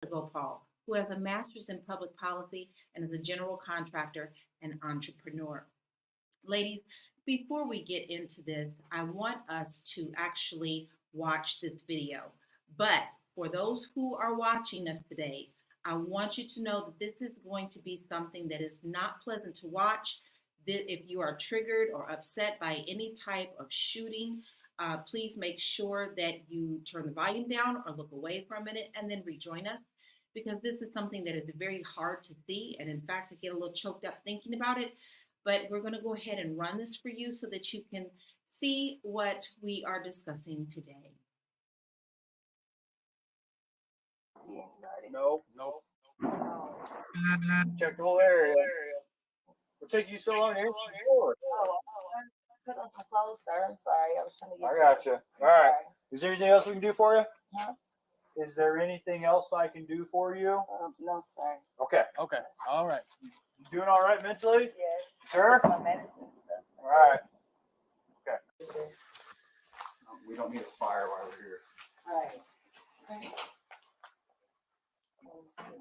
Paul, who has a master's in public policy and is a general contractor and entrepreneur. Ladies, before we get into this, I want us to actually watch this video. But for those who are watching us today, I want you to know that this is going to be something that is not pleasant to watch. That if you are triggered or upset by any type of shooting, please make sure that you turn the volume down or look away for a minute and then rejoin us, because this is something that is very hard to see. And in fact, I get a little choked up thinking about it. But we're going to go ahead and run this for you so that you can see what we are discussing today. No. Check the whole area. What took you so long to answer the door? Put on some clothes, sir. I'm sorry. I was trying to get. I got you. All right. Is there anything else we can do for you? Huh? Is there anything else I can do for you? No, sir. Okay. All right. You doing all right mentally? Yes. Sure. My medicine and stuff. All right. Okay. We don't need a fire while we're here. All right. Okay. Let me see.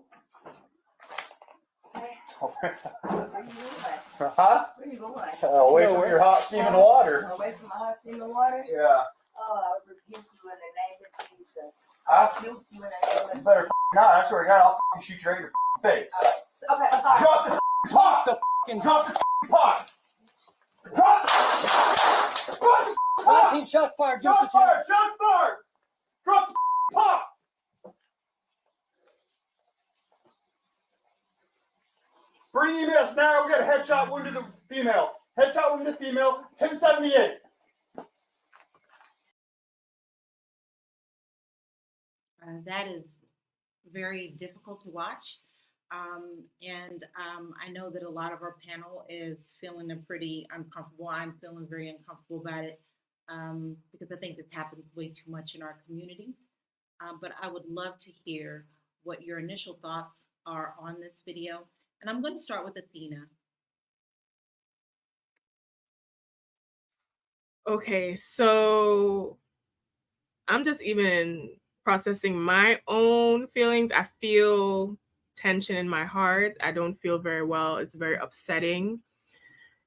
Okay. Where you going? Huh? Where you going? Away from your hot steaming water. Away from my hot steaming water? Yeah. Oh, I rebuke you in the name of Jesus. Huh? I rebuke you in the name of You Jesus. better not. I swear to God, I'll shoot you right in your face. Okay, I'm sorry. Drop the pot! Drop the pot! Drop the pot! 19 shots fired. Shots fired! Shots fired! Drop the pot! Bring EMS now. We got a headshot wound to the female. Headshot wound to the female. 1078. That is very difficult to watch. I know that a lot of our panel is feeling pretty uncomfortable. I'm feeling very uncomfortable about it, because I think this happens way too much in our communities. But I would love to hear what your initial thoughts are on this video. And I'm going to start with Athena. Okay, so I'm just even processing my own feelings. I feel tension in my heart. I don't feel very well. It's very upsetting.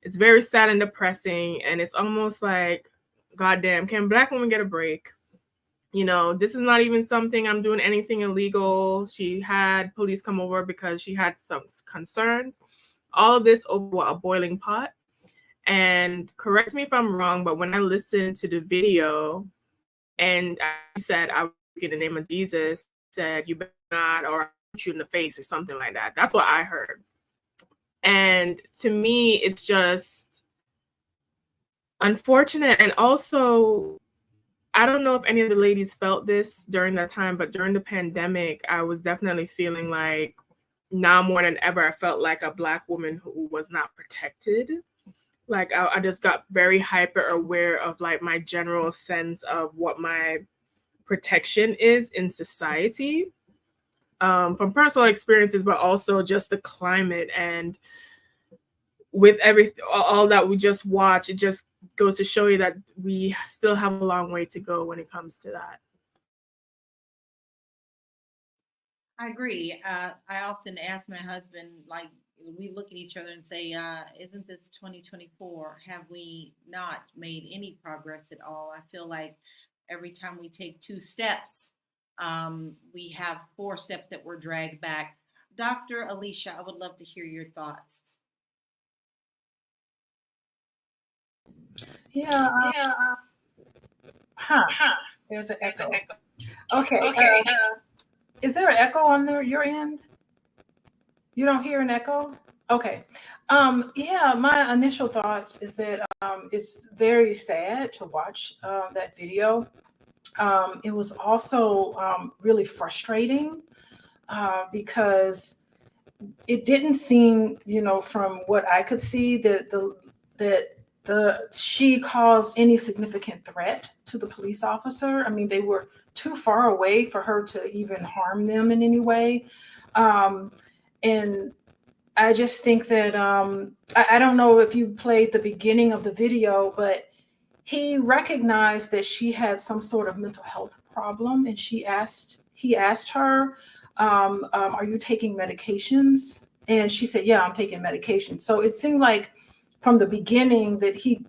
It's very sad and depressing. And it's almost like, goddamn, can Black women get a break? You know, this is not even something I'm doing anything illegal. She had police come over because she had some concerns. All of this over a boiling pot. And correct me if I'm wrong, but when I listened to the video and I said, I would in the name of Jesus, said, you better not, or I'll shoot you in the face or something like that. That's what I heard. And to me, it's just unfortunate. And also, I don't know if any of the ladies felt this during that time, but during the pandemic, I was definitely feeling like now more than ever, I felt like a Black woman who was not protected. Like I just got very hyper aware of like my general sense of what my protection is in society, from personal experiences, but also just the climate. And with everything, all that we just watch, it just goes to show you that we still have a long way to go when it comes to that. I agree. I often ask my husband, like, we look at each other and say, isn't this 2024? Have we not made any progress at all? I feel like every time we take 2 steps, we have 4 steps that were dragged back. Dr. Alicia, I would love to hear your thoughts. Yeah. There's an echo. Okay. Is there an echo on your end? You don't hear an echo? Okay. Yeah, my initial thoughts is that it's very sad to watch that video. It was also really frustrating because it didn't seem, from what I could see, that she caused any significant threat to the police officer. I mean, they were too far away for her to even harm them in any way. And I just think that I don't know if you played the beginning of the video, but he recognized that she had some sort of mental health problem, and he asked her Are you taking medications? And she said, yeah, I'm taking medication. So it seemed like from the beginning that he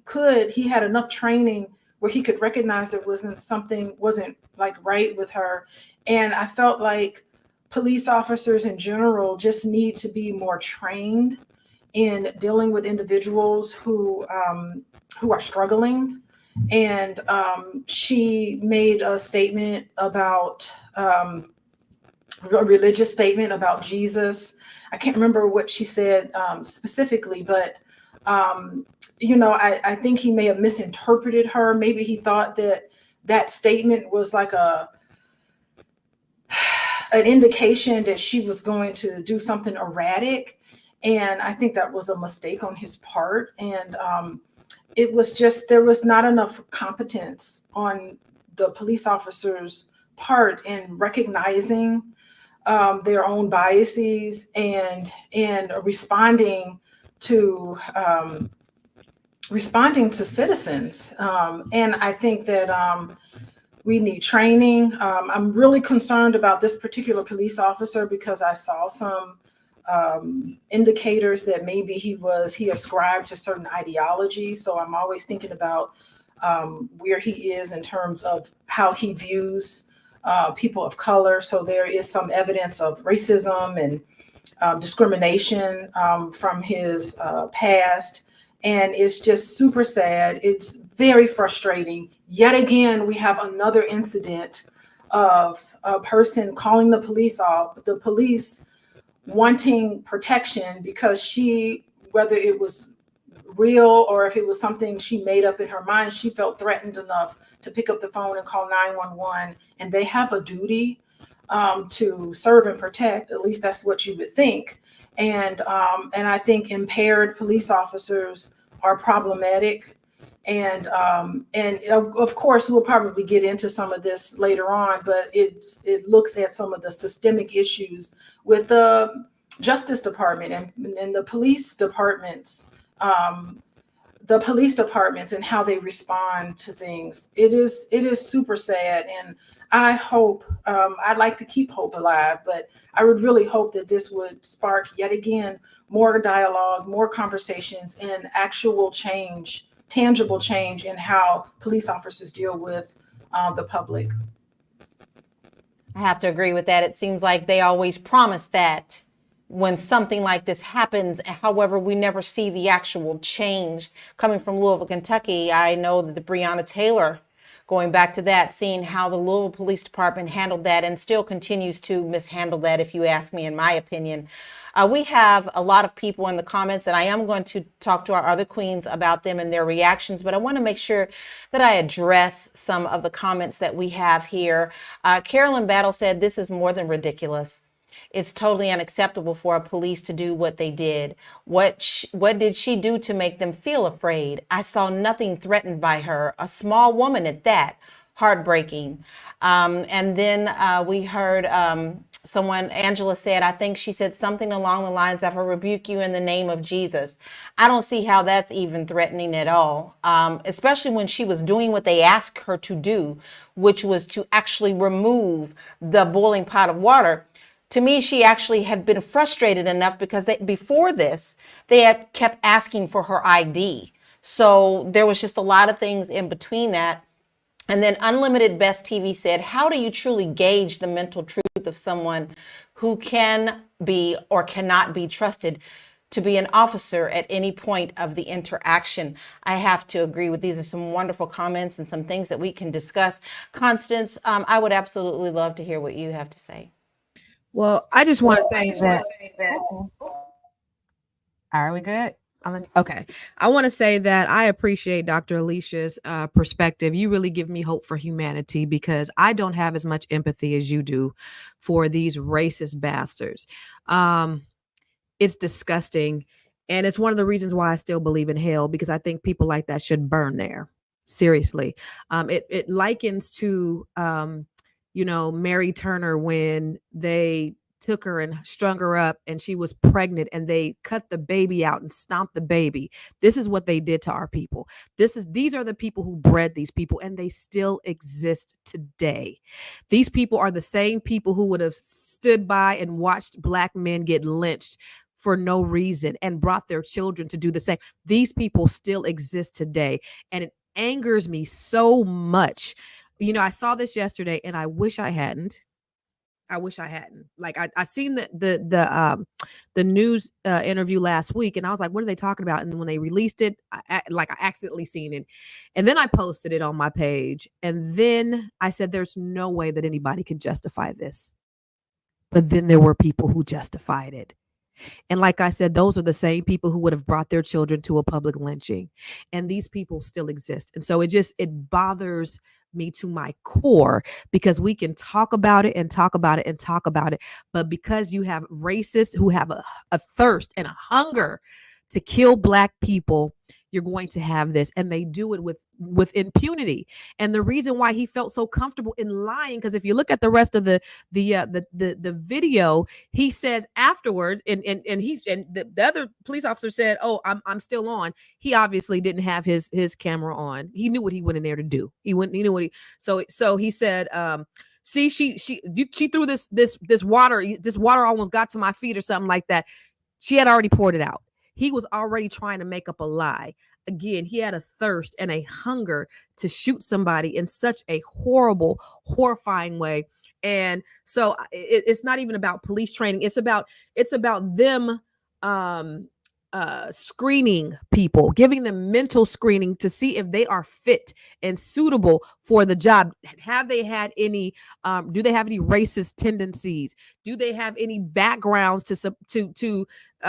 had enough training where he could recognize there wasn't like right with her. And I felt like police officers in general just need to be more trained in dealing with individuals who are struggling. And she made a statement about a religious statement about Jesus. I can't remember what she said specifically, but I think he may have misinterpreted her. Maybe he thought that statement was like an indication that she was going to do something erratic. And I think that was a mistake on his part. And it was just, there was not enough competence on the police officer's part in recognizing their own biases and responding to citizens. And I think that we need training. I'm really concerned about this particular police officer because I saw some indicators that maybe he ascribed to certain ideologies. So I'm always thinking about where he is in terms of how he views people of color. So there is some evidence of racism and discrimination from his past. And it's just super sad. It's very frustrating. Yet again, we have another incident of a person calling the police wanting protection because whether it was real or if it was something she made up in her mind, she felt threatened enough to pick up the phone and call 911. And they have a duty to serve and protect. At least that's what you would think. And I think impaired police officers are problematic. And of course, we'll probably get into some of this later on, but it looks at some of the systemic issues with the Justice Department and the police departments, and how they respond to things. It is super sad, and I hope I'd like to keep hope alive, but I would really hope that this would spark yet again more dialogue, more conversations, and actual change, tangible change in how police officers deal with the public. I have to agree with that. It seems like they always promise that when something like this happens. However, we never see the actual change. Coming from Louisville, Kentucky, I know that the Breonna Taylor, going back to that, seeing how the Louisville Police Department handled that and still continues to mishandle that, if you ask me, in my opinion. We have a lot of people in the comments, and I am going to talk to our other queens about them and their reactions, but I want to make sure that I address some of the comments that we have here. Carolyn Battle said, "This is more than ridiculous. It's totally unacceptable for a police to do what they did. What did she do to make them feel afraid? I saw nothing threatened by her. A small woman at that. Heartbreaking." And then we heard someone, Angela said, I think she said something along the lines of, "I rebuke you in the name of Jesus." I don't see how that's even threatening at all, especially when she was doing what they asked her to do, which was to actually remove the boiling pot of water. To me, she actually had been frustrated enough because before this, they had kept asking for her ID. So there was just a lot of things in between that. And then Unlimited Best TV said, "How do you truly gauge the mental truth of someone who can be or cannot be trusted to be an officer at any point of the interaction?" I have to agree with these are some wonderful comments and some things that we can discuss. Constance, I would absolutely love to hear what you have to say. Well, I just want to say that. Are we good? Okay. I want to say that I appreciate Dr. Alicia's perspective. You really give me hope for humanity because I don't have as much empathy as you do for these racist bastards. It's disgusting. And it's one of the reasons why I still believe in hell, because I think people like that should burn there. Seriously. It likens to, Mary Turner when they took her and strung her up and she was pregnant and they cut the baby out and stomped the baby. This is what they did to our people. These are the people who bred these people, and they still exist today. These people are the same people who would have stood by and watched Black men get lynched for no reason and brought their children to do the same. These people still exist today, and it angers me so much. I saw this yesterday and I wish I hadn't. Like I seen the news interview last week, and I was like, what are they talking about? And when they released it, I accidentally seen it, and then I posted it on my page, and then I said, there's no way that anybody can justify this. But then there were people who justified it. And like I said, those are the same people who would have brought their children to a public lynching. And these people still exist. And so it bothers me to my core, because we can talk about it and talk about it and talk about it. But because you have racists who have a thirst and a hunger to kill Black people, you're going to have this, and they do it with impunity. And the reason why he felt so comfortable in lying, because if you look at the rest of the video, he says afterwards, and the other police officer said, "Oh, I'm still on." He obviously didn't have his camera on. He knew what he went in there to do. He knew what he. So he said, "See, she threw this water. This water almost got to my feet or something like that." She had already poured it out. He was already trying to make up a lie. Again, he had a thirst and a hunger to shoot somebody in such a horrible, horrifying way. And so it's not even about police training. It's about them screening people, giving them mental screening to see if they are fit and suitable for the job. Have they had any do they have any racist tendencies? Do they have any backgrounds to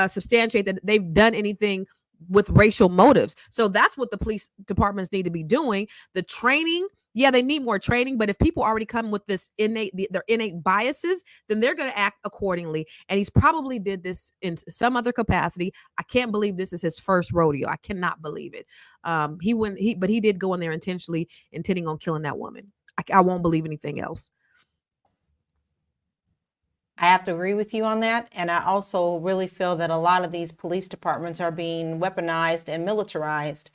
substantiate that they've done anything with racial motives? So that's what the police departments need to be doing. The training, yeah, they need more training, but if people already come with their innate biases, then they're going to act accordingly. And he's probably did this in some other capacity. I can't believe this is his first rodeo. I cannot believe it. But he did go in there intentionally intending on killing that woman. I won't believe anything else. I have to agree with you on that. And I also really feel that a lot of these police departments are being weaponized and militarized.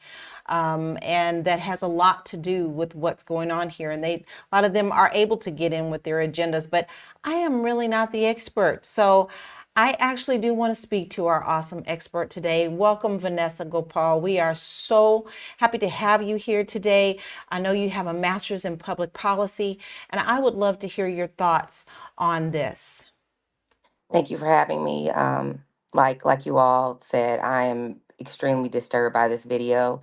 And that has a lot to do with what's going on here. And a lot of them are able to get in with their agendas, but I am really not the expert. So I actually do want to speak to our awesome expert today. Welcome, Vanessa Gopal. We are so happy to have you here today. I know you have a master's in public policy, and I would love to hear your thoughts on this. Thank you for having me. Like you all said, I am extremely disturbed by this video.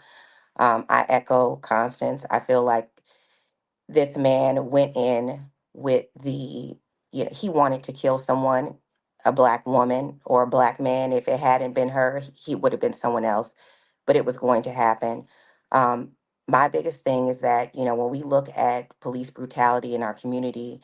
I echo Constance. I feel like this man went in with he wanted to kill someone, a Black woman or a Black man. If it hadn't been her, he would have been someone else, but it was going to happen. Um, my biggest thing is that, when we look at police brutality in our community,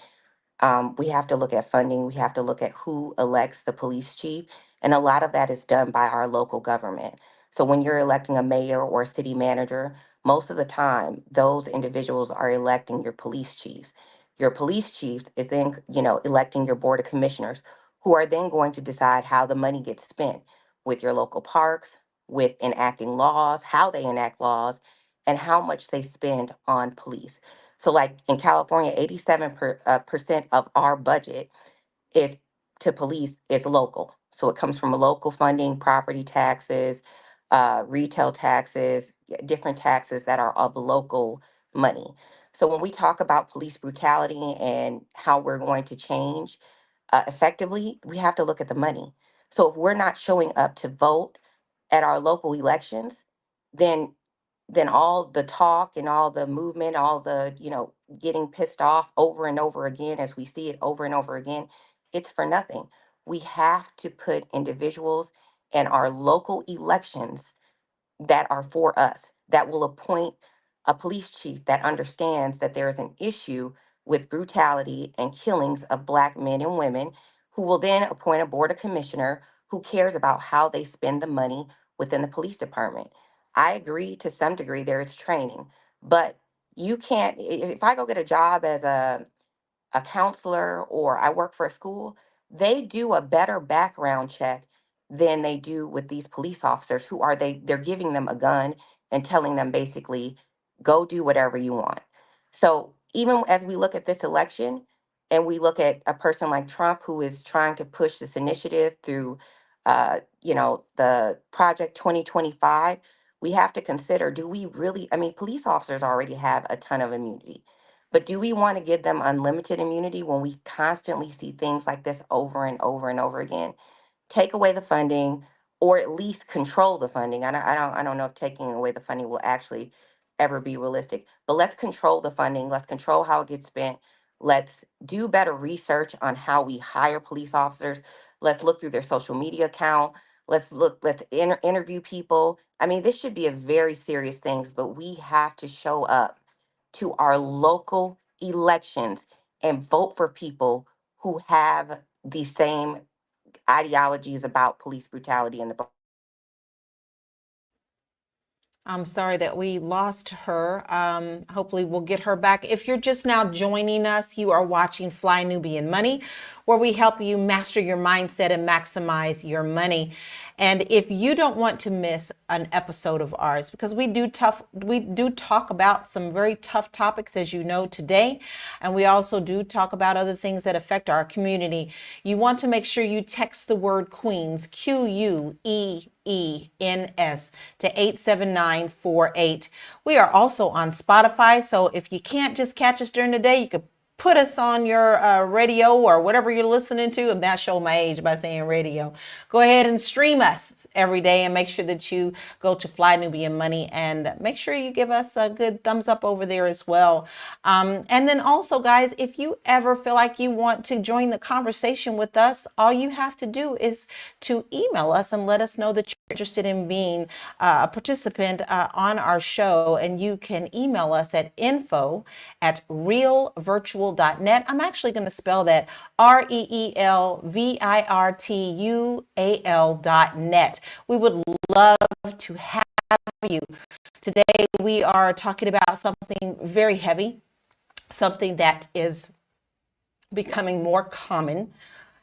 we have to look at funding. We have to look at who elects the police chief. And a lot of that is done by our local government. So when you're electing a mayor or a city manager, most of the time, those individuals are electing your police chiefs. Your police chiefs is then, electing your board of commissioners, who are then going to decide how the money gets spent with your local parks, with enacting laws, how they enact laws, and how much they spend on police. So, like in California, 87% of our budget is to police is local. So it comes from local funding, property taxes, retail taxes, different taxes that are of local money. So when we talk about police brutality and how we're going to change effectively, we have to look at the money. So if we're not showing up to vote at our local elections, then all the talk and all the movement, all the, getting pissed off over and over again as we see it over and over again, it's for nothing. We have to put individuals in our local elections that are for us, that will appoint a police chief that understands that there is an issue with brutality and killings of Black men and women, who will then appoint a board of commissioner who cares about how they spend the money within the police department. I agree to some degree there is training, but you can't, if I go get a job as a counselor or I work for a school, they do a better background check than they do with these police officers who are they're giving them a gun and telling them basically go do whatever you want. So even as we look at this election and we look at a person like Trump who is trying to push this initiative through the Project 2025, we have to consider, do we really, I mean, police officers already have a ton of immunity, but do we want to give them unlimited immunity when we constantly see things like this over and over and over again? Take away the funding, or at least control the funding. I don't know if taking away the funding will actually ever be realistic, but let's control the funding. Let's control how it gets spent. Let's do better research on how we hire police officers. Let's look through their social media account. Let's interview people. I mean, this should be a very serious thing, but we have to show up to our local elections and vote for people who have the same ideologies about police brutality in the I'm sorry that we lost her. Hopefully we'll get her back. If you're just now joining us, you are watching Fly Nubian Money, where we help you master your mindset and maximize your money. And if you don't want to miss an episode of ours, because we do talk about some very tough topics, as you know, today, and we also do talk about other things that affect our community, you want to make sure you text the word Queens, QUEENS, to 87948. We are also on Spotify, so if you can't just catch us during the day, you could put us on your radio or whatever you're listening to, and that show my age by saying radio. Go ahead and stream us every day, and make sure that you go to Fly Nubian Money and make sure you give us a good thumbs up over there as well. And then also, guys, if you ever feel like you want to join the conversation with us, all you have to do is to email us and let us know that you're interested in being a participant on our show. And you can email us at info@realvirtual.net. I'm actually going to spell that REELVIRTUAL.net. We would love to have you. Today we are talking about something very heavy, something that is becoming more common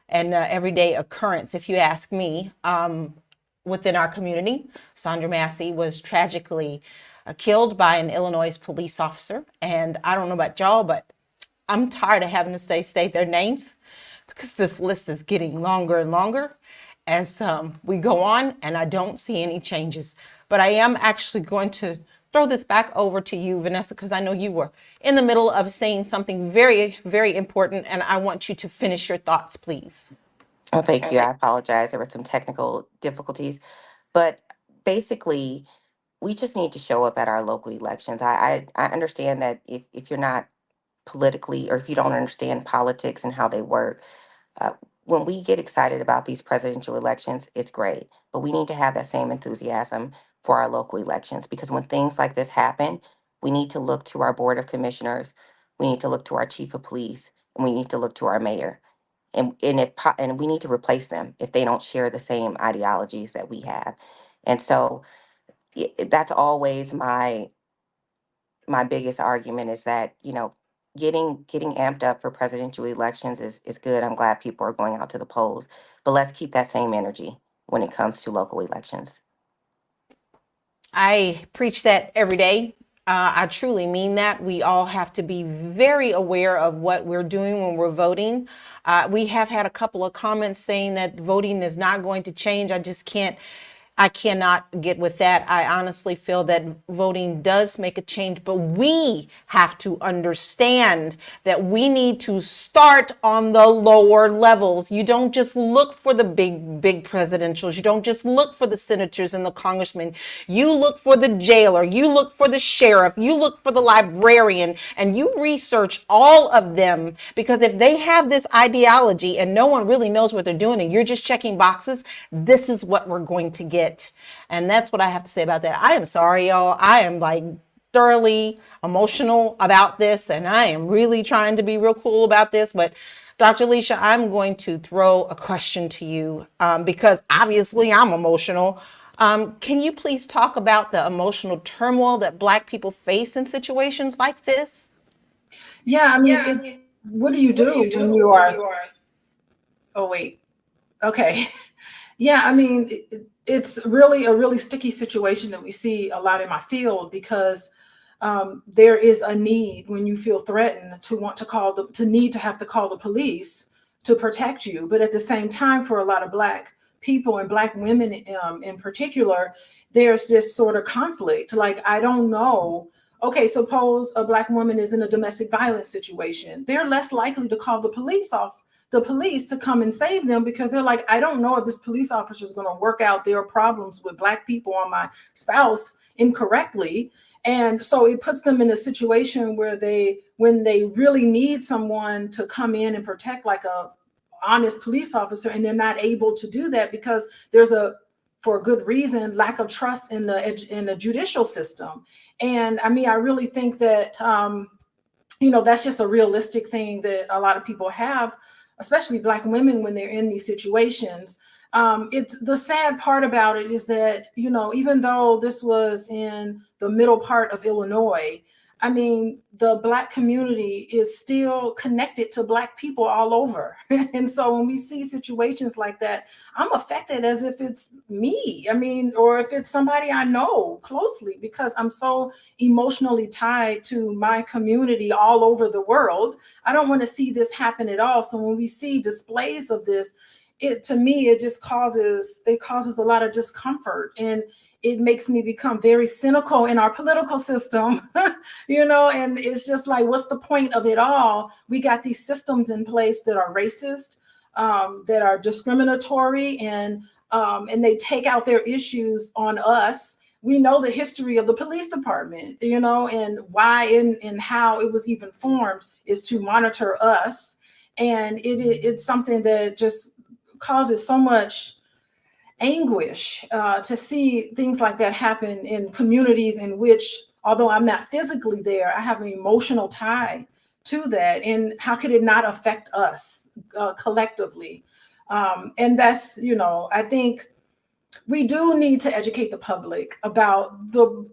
and everyday occurrence, if you ask me, within our community. Sonya Massey was tragically killed by an Illinois police officer. And I don't know about y'all, but I'm tired of having to say their names, because this list is getting longer and longer as we go on, and I don't see any changes. But I am actually going to throw this back over to you, Vanessa, because I know you were in the middle of saying something very, very important, and I want you to finish your thoughts, please. Oh, thank you. I apologize. There were some technical difficulties, but basically, we just need to show up at our local elections. I understand that if you're not politically, or if you don't understand politics and how they work, uh, when we get excited about these presidential elections, it's great. But we need to have that same enthusiasm for our local elections, because when things like this happen, we need to look to our board of commissioners, we need to look to our chief of police, and we need to look to our mayor. And we need to replace them if they don't share the same ideologies that we have. And so that's always my biggest argument, is that, getting amped up for presidential elections is good. I'm glad people are going out to the polls, but let's keep that same energy when it comes to local elections. I preach that every day. I truly mean that. We all have to be very aware of what we're doing when we're voting. We have had a couple of comments saying that voting is not going to change. I cannot get with that. I honestly feel that voting does make a change, but we have to understand that we need to start on the lower levels. You don't just look for the big presidentials. You don't just look for the senators and the congressmen. You look for the jailer. You look for the sheriff. You look for the librarian, and you research all of them, because if they have this ideology and no one really knows what they're doing and you're just checking boxes, this is what we're going to get. And that's what I have to say about that. I am sorry, y'all. I am like thoroughly emotional about this, and I am really trying to be real cool about this. But Dr. Alicia, I'm going to throw a question to you because obviously I'm emotional. Can you please talk about the emotional turmoil that Black people face in situations like this? Yeah, I mean, what do you do when you are Oh, wait. Okay. Yeah, I mean, it's really a really sticky situation that we see a lot in my field because there is a need when you feel threatened to want to need to have to call the police to protect you. But at the same time, for a lot of Black people and Black women in particular, there's this sort of conflict. Like, I don't know. Okay, suppose a Black woman is in a domestic violence situation. They're less likely to call the police to come and save them because they're like, I don't know if this police officer is going to work out their problems with Black people or my spouse incorrectly. And so it puts them in a situation where when they really need someone to come in and protect, like a honest police officer, and they're not able to do that because there's for a good reason, lack of trust in the judicial system. And I mean, I really think that that's just a realistic thing that a lot of people have, especially Black women, when they're in these situations. It's the sad part about it is that, even though this was in the middle part of Illinois, I mean, the Black community is still connected to Black people all over. And so when we see situations like that, I'm affected as if it's me. I mean, or if it's somebody I know closely, because I'm so emotionally tied to my community all over the world. I don't want to see this happen at all. So when we see displays of this, to me, it causes a lot of discomfort, and it makes me become very cynical in our political system, and it's just like, what's the point of it all? We got these systems in place that are racist, that are discriminatory, and they take out their issues on us. We know the history of the police department, and why and how it was even formed is to monitor us. And it's something that just causes so much anguish to see things like that happen in communities in which, although I'm not physically there, I have an emotional tie to that. And how could it not affect us collectively? And that's, I think we do need to educate the public about the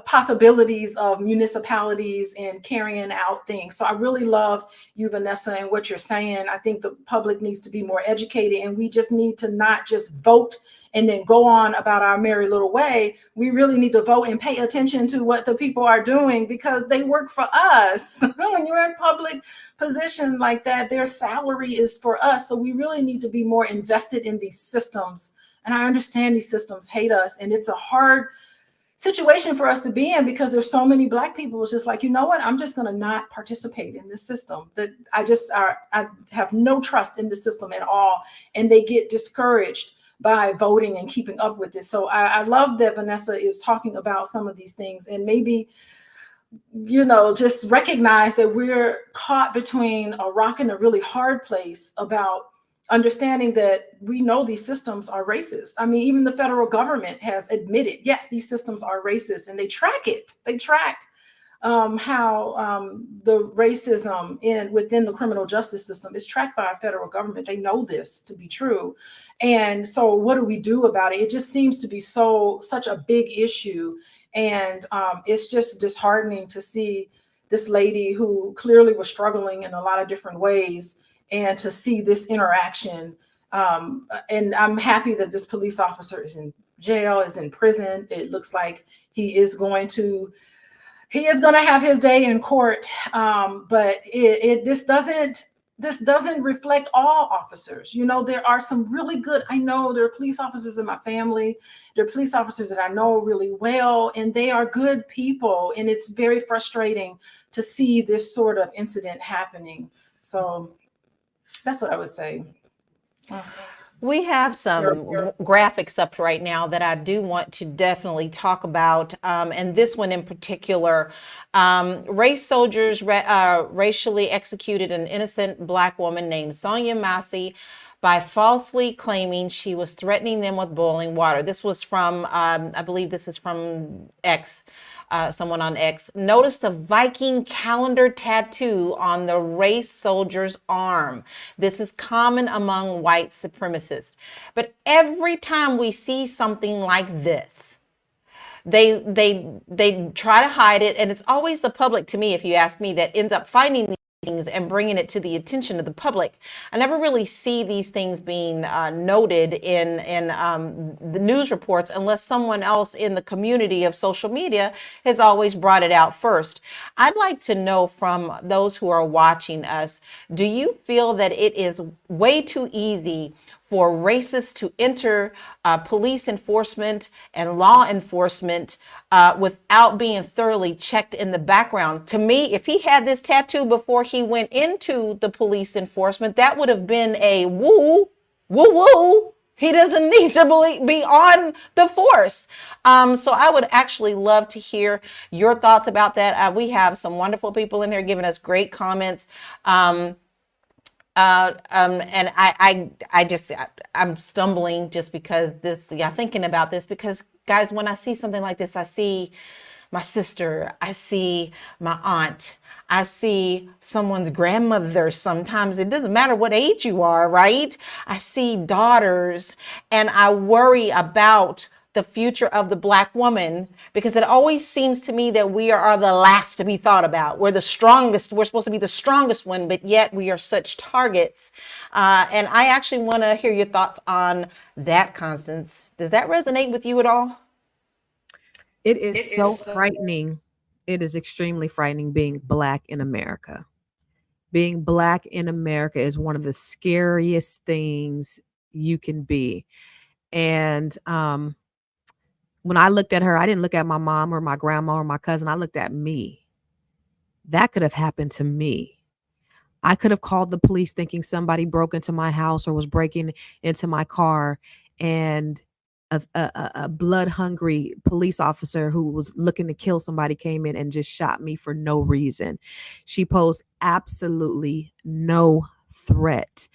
possibilities of municipalities and carrying out things. So I really love you, Vanessa, and what you're saying. I think the public needs to be more educated, and we just need to not just vote and then go on about our merry little way. We really need to vote and pay attention to what the people are doing, because they work for us. When you're in public position like that, their salary is for us. So we really need to be more invested in these systems. And I understand these systems hate us, and it's a hard situation for us to be in because there's so many Black people. It's just like, you know what? I'm just going to not participate in this system. That I have no trust in the system at all, and they get discouraged by voting and keeping up with this. So I love that Vanessa is talking about some of these things, and maybe just recognize that we're caught between a rock and a really hard place about understanding that we know these systems are racist. I mean, even the federal government has admitted, yes, these systems are racist, and they track it. They track how the racism within the criminal justice system is tracked by our federal government. They know this to be true. And so what do we do about it? It just seems to be such a big issue. And it's just disheartening to see this lady who clearly was struggling in a lot of different ways, and to see this interaction. And I'm happy that this police officer is in jail, is in prison. It looks like he is going to have his day in court. But this doesn't reflect all officers. There are some really good, I know there are police officers in my family. There are police officers that I know really well, and they are good people. And it's very frustrating to see this sort of incident happening. So that's what I would say. We have some graphics up right now that I do want to definitely talk about. And this one in particular, race soldiers racially executed an innocent Black woman named Sonya Massey by falsely claiming she was threatening them with boiling water. This was from, I believe this is from X. Someone on X. Notice the Viking calendar tattoo on the race soldier's arm. This is common among white supremacists. But every time we see something like this, they try to hide it, and it's always the public, to me, if you ask me, that ends up finding things and bringing it to the attention of the public. I never really see these things being noted in the news reports unless someone else in the community of social media has always brought it out first. I'd like to know from those who are watching us, do you feel that it is way too easy for racists to enter police enforcement and law enforcement without being thoroughly checked in the background? To me, if he had this tattoo before he went into the police enforcement, that would have been a woo, woo, woo. He doesn't need to be on the force. So I would actually love to hear your thoughts about that. We have some wonderful people in here giving us great comments. And I'm stumbling just because thinking about this, because guys, when I see something like this, I see my sister, I see my aunt, I see someone's grandmother. Sometimes it doesn't matter what age you are, right? I see daughters, and I worry about the future of the Black woman, because it always seems to me that we are the last to be thought about. We're the strongest. We're supposed to be the strongest one, but yet we are such targets. And I actually want to hear your thoughts on that, Constance. Does that resonate with you at all? It is so frightening. It is extremely frightening being Black in America. Being Black in America is one of the scariest things you can be. And when I looked at her, I didn't look at my mom or my grandma or my cousin. I looked at me. That could have happened to me. I could have called the police thinking somebody broke into my house or was breaking into my car, and a blood-hungry police officer who was looking to kill somebody came in and just shot me for no reason. She posed absolutely no threat.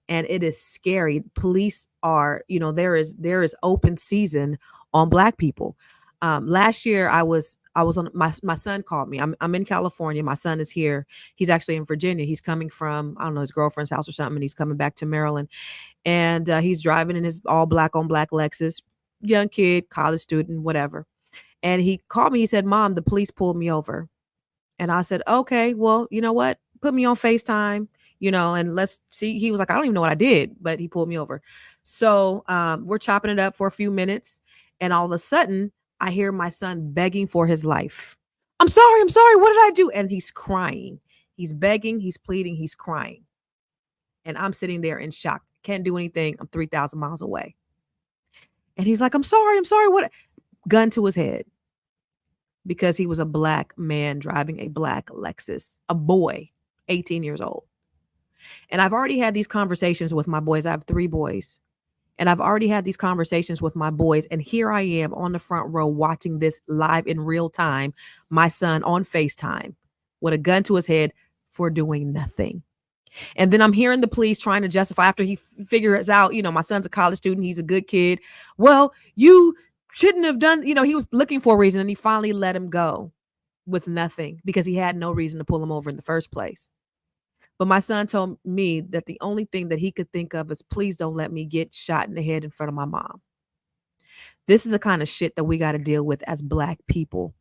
And it is scary. Police are, there is open season on Black people. Last year I was on, my son called me. I'm in California. My son is here. He's actually in Virginia. He's coming from, I don't know, his girlfriend's house or something. And he's coming back to Maryland, and he's driving in his all black on black Lexus, young kid, college student, whatever. And he called me. He said, "Mom, the police pulled me over." And I said, "Okay, well, you know what? Put me on FaceTime, and let's see." He was like, "I don't even know what I did," but he pulled me over. So we're chopping it up for a few minutes. And all of a sudden, I hear my son begging for his life. I'm sorry. What did I do?" And he's crying. He's begging. He's pleading. He's crying. And I'm sitting there in shock. Can't do anything. I'm 3,000 miles away. And he's like, I'm sorry. What? Gun to his head. Because he was a Black man driving a black Lexus, a boy, 18 years old. And I've already had these conversations with my boys. I have 3 boys. And I've already had these conversations with my boys. And here I am on the front row watching this live in real time, my son on FaceTime with a gun to his head for doing nothing. And then I'm hearing the police trying to justify, after he figures out, my son's a college student. He's a good kid. Well, you shouldn't have done, he was looking for a reason, and he finally let him go with nothing because he had no reason to pull him over in the first place. But my son told me that the only thing that he could think of is, please don't let me get shot in the head in front of my mom. This is the kind of shit that we got to deal with as Black people.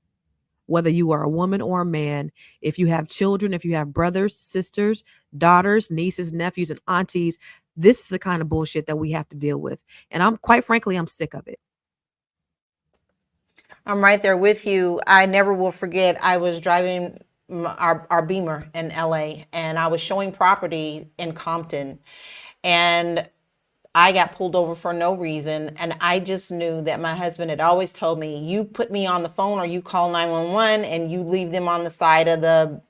Whether you are a woman or a man, if you have children, if you have brothers, sisters, daughters, nieces, nephews, and aunties, this is the kind of bullshit that we have to deal with. And I'm sick of it. I'm right there with you. I never will forget, I was driving our Beamer in LA, and I was showing property in Compton, and I got pulled over for no reason. And I just knew that my husband had always told me, you put me on the phone or you call 911 and you leave them on the side of the,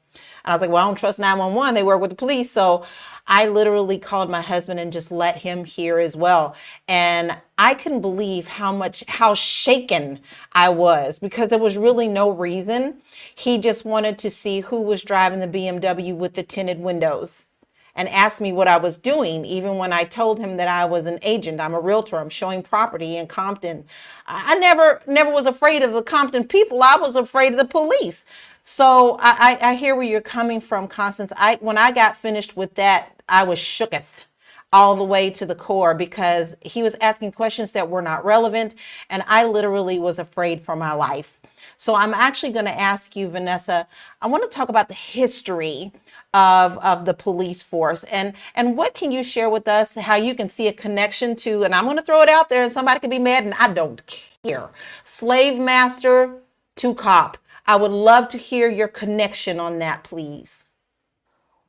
and I was like, well, I don't trust 911. They work with the police. So I literally called my husband and just let him hear as well. And I couldn't believe how shaken I was, because there was really no reason. He just wanted to see who was driving the BMW with the tinted windows, and asked me what I was doing, even when I told him that I was an agent. I'm a realtor. I'm showing property in Compton. I never was afraid of the Compton people. I was afraid of the police. So I hear where you're coming from, Constance. When I got finished with that, I was shooketh all the way to the core, because he was asking questions that were not relevant, and I literally was afraid for my life. So I'm actually going to ask you, Vanessa, I want to talk about the history of the police force. And what can you share with us how you can see a connection to, and I'm going to throw it out there and somebody could be mad and I don't care, slave master to cop. I would love to hear your connection on that, please.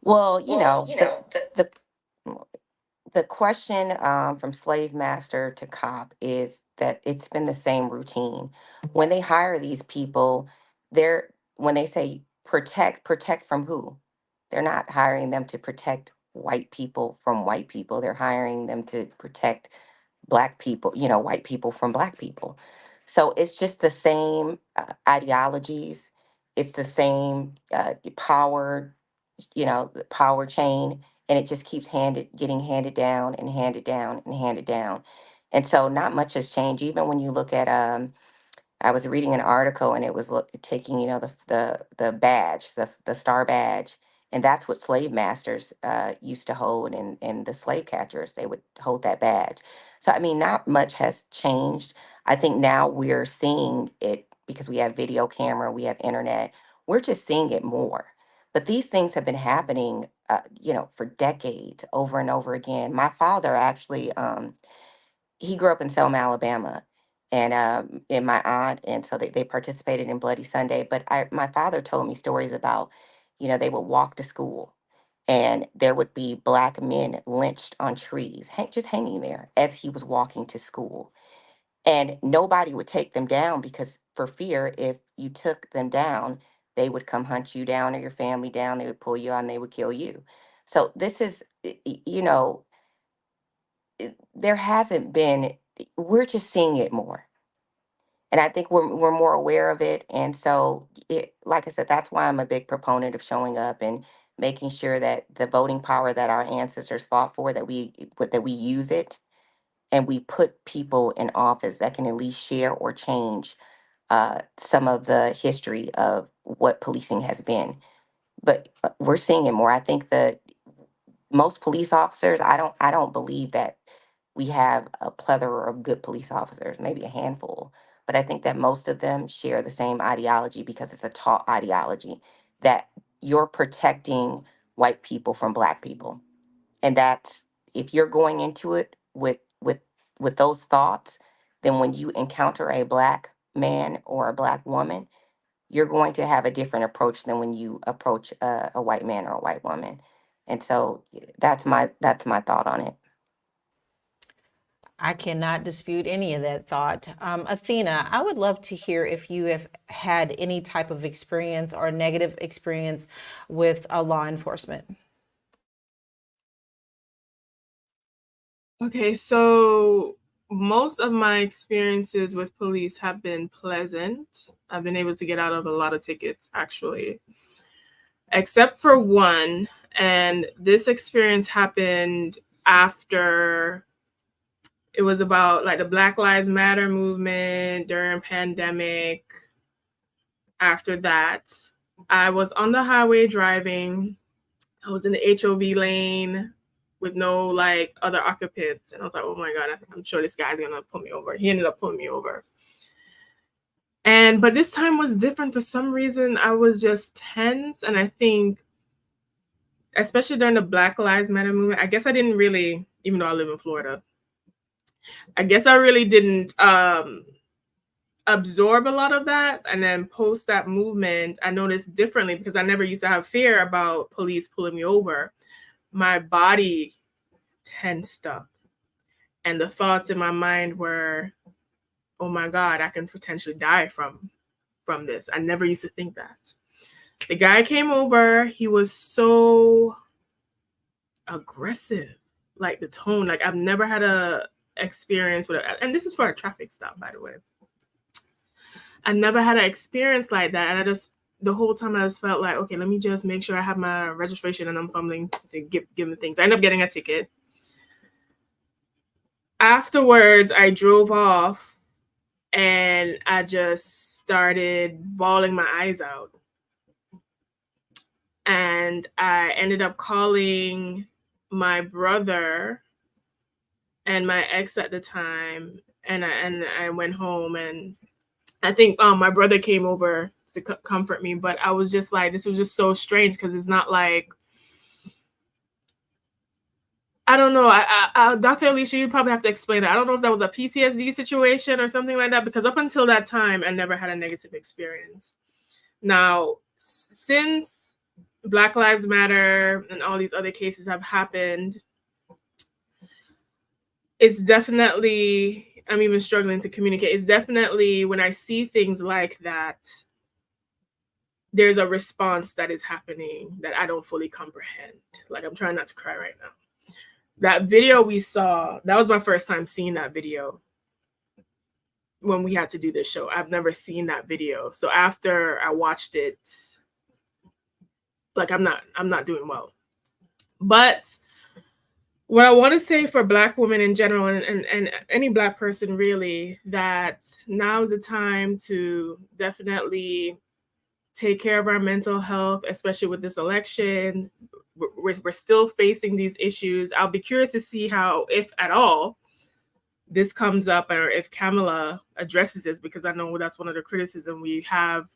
Well, the question from slave master to cop is that it's been the same routine. When they hire these people, when they say protect from who? They're not hiring them to protect white people from white people. They're hiring them to protect black people, white people from black people. So it's just the same ideologies. It's the same power, the power chain, and it just keeps getting handed down and handed down and handed down. And so not much has changed. Even when you look at I was reading an article and it was taking, the badge, the star badge, and that's what slave masters used to hold, and the slave catchers, they would hold that badge. So I mean, not much has changed. I think now we're seeing it because we have video camera, we have internet. We're just seeing it more. But these things have been happening, for decades, over and over again. My father actually, he grew up in Selma, Alabama, and my aunt, and so they participated in Bloody Sunday. But my father told me stories about, they would walk to school, and there would be black men lynched on trees, just hanging there as he was walking to school, and nobody would take them down because for fear if you took them down, they would come hunt you down or your family down. They would pull you out and they would kill you. So this is, there hasn't been, we're just seeing it more. And I think we're more aware of it. And so, like I said, that's why I'm a big proponent of showing up and making sure that the voting power that our ancestors fought for, that we use it, and we put people in office that can at least share or change some of the history of what policing has been. But we're seeing it more. I think that most police officers, I don't believe that we have a plethora of good police officers, maybe a handful, but I think that most of them share the same ideology because it's a taught ideology that you're protecting white people from black people. And that's, if you're going into it with those thoughts, then when you encounter a black man or a black woman, you're going to have a different approach than when you approach a white man or a white woman. And so that's my thought on it. I cannot dispute any of that thought. Athena, I would love to hear if you have had any type of experience or negative experience with law enforcement. Okay, so most of my experiences with police have been pleasant. I've been able to get out of a lot of tickets, actually, except for one. And this experience happened after, it was about like the Black Lives Matter movement during pandemic. After that, I was on the highway driving. I was in the HOV lane with no like other occupants. And I was like, oh my God, I'm sure this guy's gonna pull me over. He ended up pulling me over. But this time was different. For some reason, I was just tense. And I think, especially during the Black Lives Matter movement, I guess I didn't really, even though I live in Florida, I guess I really didn't absorb a lot of that. And then post that movement, I noticed differently because I never used to have fear about police pulling me over. My body tensed up. And the thoughts in my mind were, oh my God, I can potentially die from this. I never used to think that. The guy came over. He was so aggressive, like the tone. Like I've never had a experience with it. And this is for a traffic stop, by the way. I never had an experience like that. And the whole time I just felt like, okay, let me just make sure I have my registration, and I'm fumbling to give him things. I ended up getting a ticket. Afterwards, I drove off and I just started bawling my eyes out. And I ended up calling my brother and my ex at the time. And I went home, and I think my brother came over to comfort me. But I was just like, this was just so strange because it's not like I don't know. Dr. Alicia, you probably have to explain that. I don't know if that was a PTSD situation or something like that, because up until that time, I never had a negative experience. Now, since Black Lives Matter and all these other cases have happened, it's definitely, I'm even struggling to communicate. It's definitely when I see things like that, there's a response that is happening that I don't fully comprehend. Like, I'm trying not to cry right now. That video we saw, that was my first time seeing that video when we had to do this show. I've never seen that video. So after I watched it, like, I'm not doing well. But what I want to say for Black women in general, and any Black person really, that now is the time to definitely take care of our mental health, especially with this election. We're still facing these issues. I'll be curious to see how, if at all, this comes up, or if Kamala addresses this, because I know that's one of the criticism we have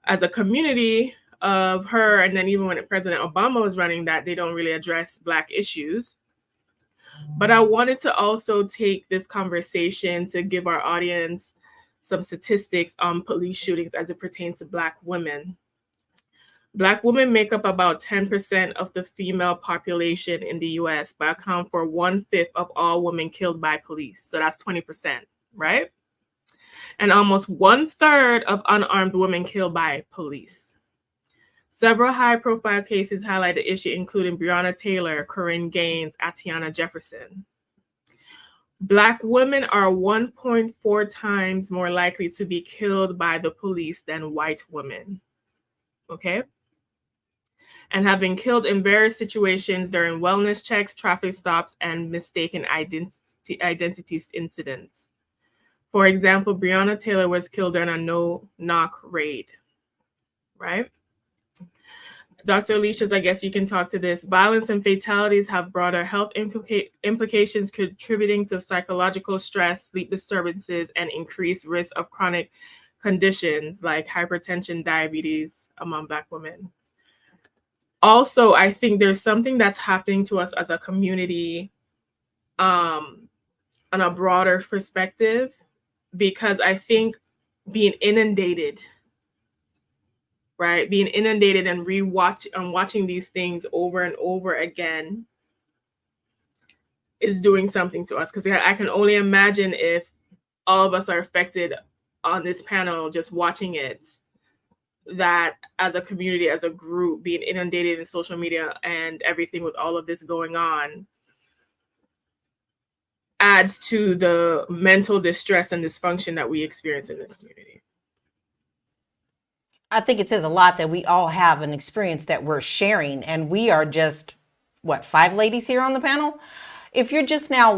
as a community of her. And then even when President Obama was running, that they don't really address Black issues. But I wanted to also take this conversation to give our audience some statistics on police shootings as it pertains to Black women. Black women make up about 10% of the female population in the US, but account for 1/5 of all women killed by police. So that's 20%, right? And almost 1/3 of unarmed women killed by police. Several high-profile cases highlight the issue, including Breonna Taylor, Corinne Gaines, Atiana Jefferson. Black women are 1.4 times more likely to be killed by the police than white women, okay? And have been killed in various situations during wellness checks, traffic stops, and mistaken identity incidents. For example, Breonna Taylor was killed during a no-knock raid, right? Dr. Alicia's, I guess you can talk to this. Violence and fatalities have broader health implications, contributing to psychological stress, sleep disturbances, and increased risk of chronic conditions like hypertension, diabetes among Black women. Also, I think there's something that's happening to us as a community on a broader perspective, because I think being inundated, right? Being inundated and watching these things over and over again is doing something to us. Because I can only imagine if all of us are affected on this panel just watching it, that as a community, as a group, being inundated in social media and everything with all of this going on adds to the mental distress and dysfunction that we experience in the community. I think it says a lot that we all have an experience that we're sharing, and we are just, what, 5 ladies here on the panel? If you're just now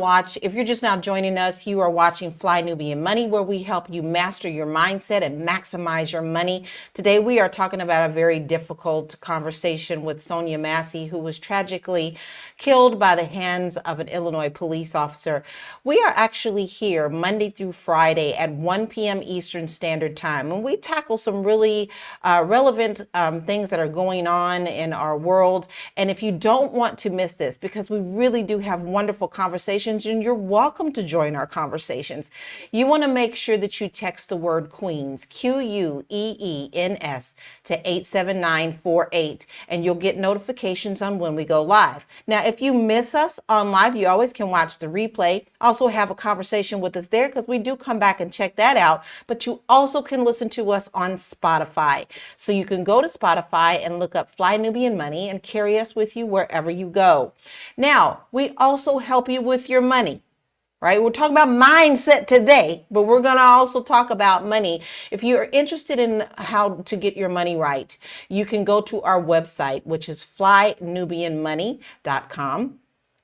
joining us, you are watching Fly Nubian Money, where we help you master your mindset and maximize your money. Today, we are talking about a very difficult conversation with Sonya Massey, who was tragically killed by the hands of an Illinois police officer. We are actually here Monday through Friday at 1 p.m. Eastern Standard Time, and we tackle some really relevant things that are going on in our world. And if you don't want to miss this, because we really do have wonderful conversations, and you're welcome to join our conversations, you want to make sure that you text the word Queens, QUEENS, to 87948, and you'll get notifications on when we go live. Now, if you miss us on live, you always can watch the replay. Also have a conversation with us there, because we do come back and check that out. But you also can listen to us on Spotify. So you can go to Spotify and look up Fly Nubian Money and carry us with you wherever you go. Now, we also help you with your money, right? We're talking about mindset today, but we're going to also talk about money. If you're interested in how to get your money right, you can go to our website, which is flynubianmoney.com.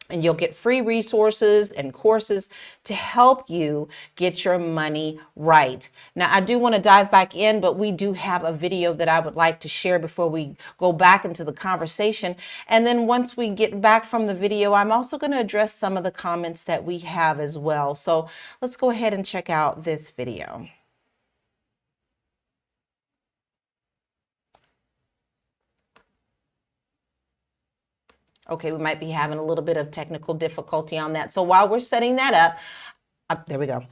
And you'll get free resources and courses to help you get your money right. Now, I do want to dive back in, but we do have a video that I would like to share before we go back into the conversation. And then once we get back from the video, I'm also going to address some of the comments that we have as well. So let's go ahead and check out this video. Okay, we might be having a little bit of technical difficulty on that. So while we're setting that up, there we go.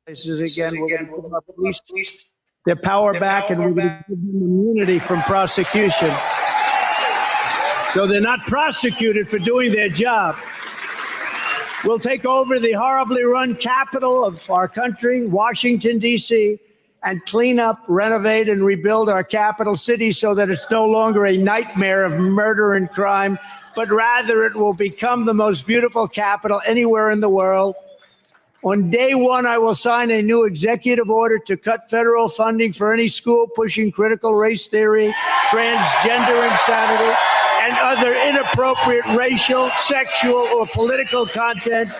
This is again, we're going to give our police their power back, and we're going to give them immunity from prosecution. So they're not prosecuted for doing their job. We'll take over the horribly run capital of our country, Washington, D.C., and clean up, renovate, and rebuild our capital city so that it's no longer a nightmare of murder and crime, but rather it will become the most beautiful capital anywhere in the world. On day one, I will sign a new executive order to cut federal funding for any school pushing critical race theory, transgender insanity, and other inappropriate racial, sexual, or political content.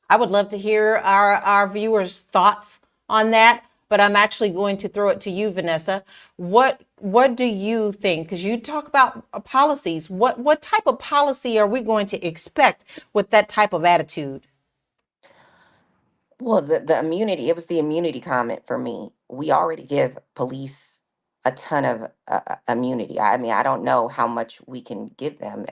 I would love to hear our viewers' thoughts on that, but I'm actually going to throw it to you, Vanessa. What do you think? Because you talk about policies. What type of policy are we going to expect with that type of attitude? Well, the immunity, it was the immunity comment for me. We already give police a ton of immunity. I mean, I don't know how much we can give them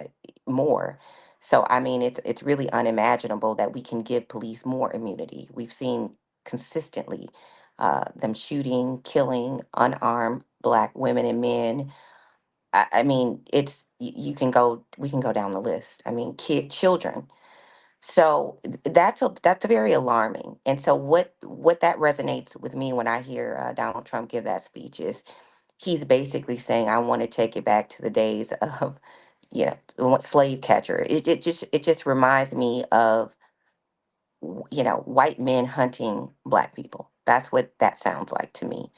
more. So, I mean, it's really unimaginable that we can give police more immunity. We've seen consistently them shooting, killing unarmed Black women and men. I mean, you can go, we can go down the list. I mean, children. So that's very alarming. And so what that resonates with me when I hear Donald Trump give that speech is he's basically saying, I want to take it back to the days of, slave catcher. It just reminds me of white men hunting Black people. That's what that sounds like to me.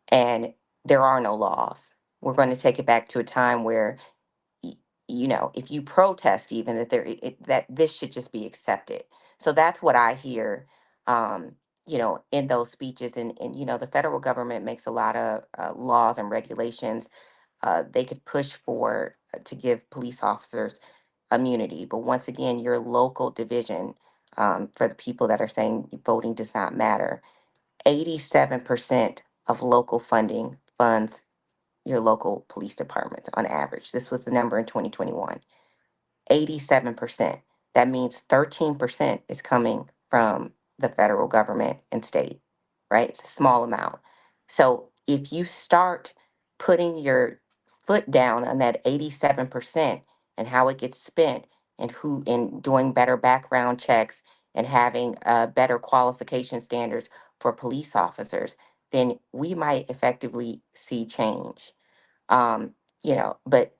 And there are no laws. We're going to take it back to a time where if you protest, even that that this should just be accepted. So that's what I hear, in those speeches. And the federal government makes a lot of laws and regulations. They could push for to give police officers immunity, but once again, your local division, for the people that are saying voting does not matter, 87% of local funding funds your local police departments on average. This was the number in 2021. 87%. That means 13% is coming from the federal government and state, right? It's a small amount. So if you start putting your foot down on that 87% and how it gets spent and who in doing better background checks and having better qualification standards for police officers, then we might effectively see change. But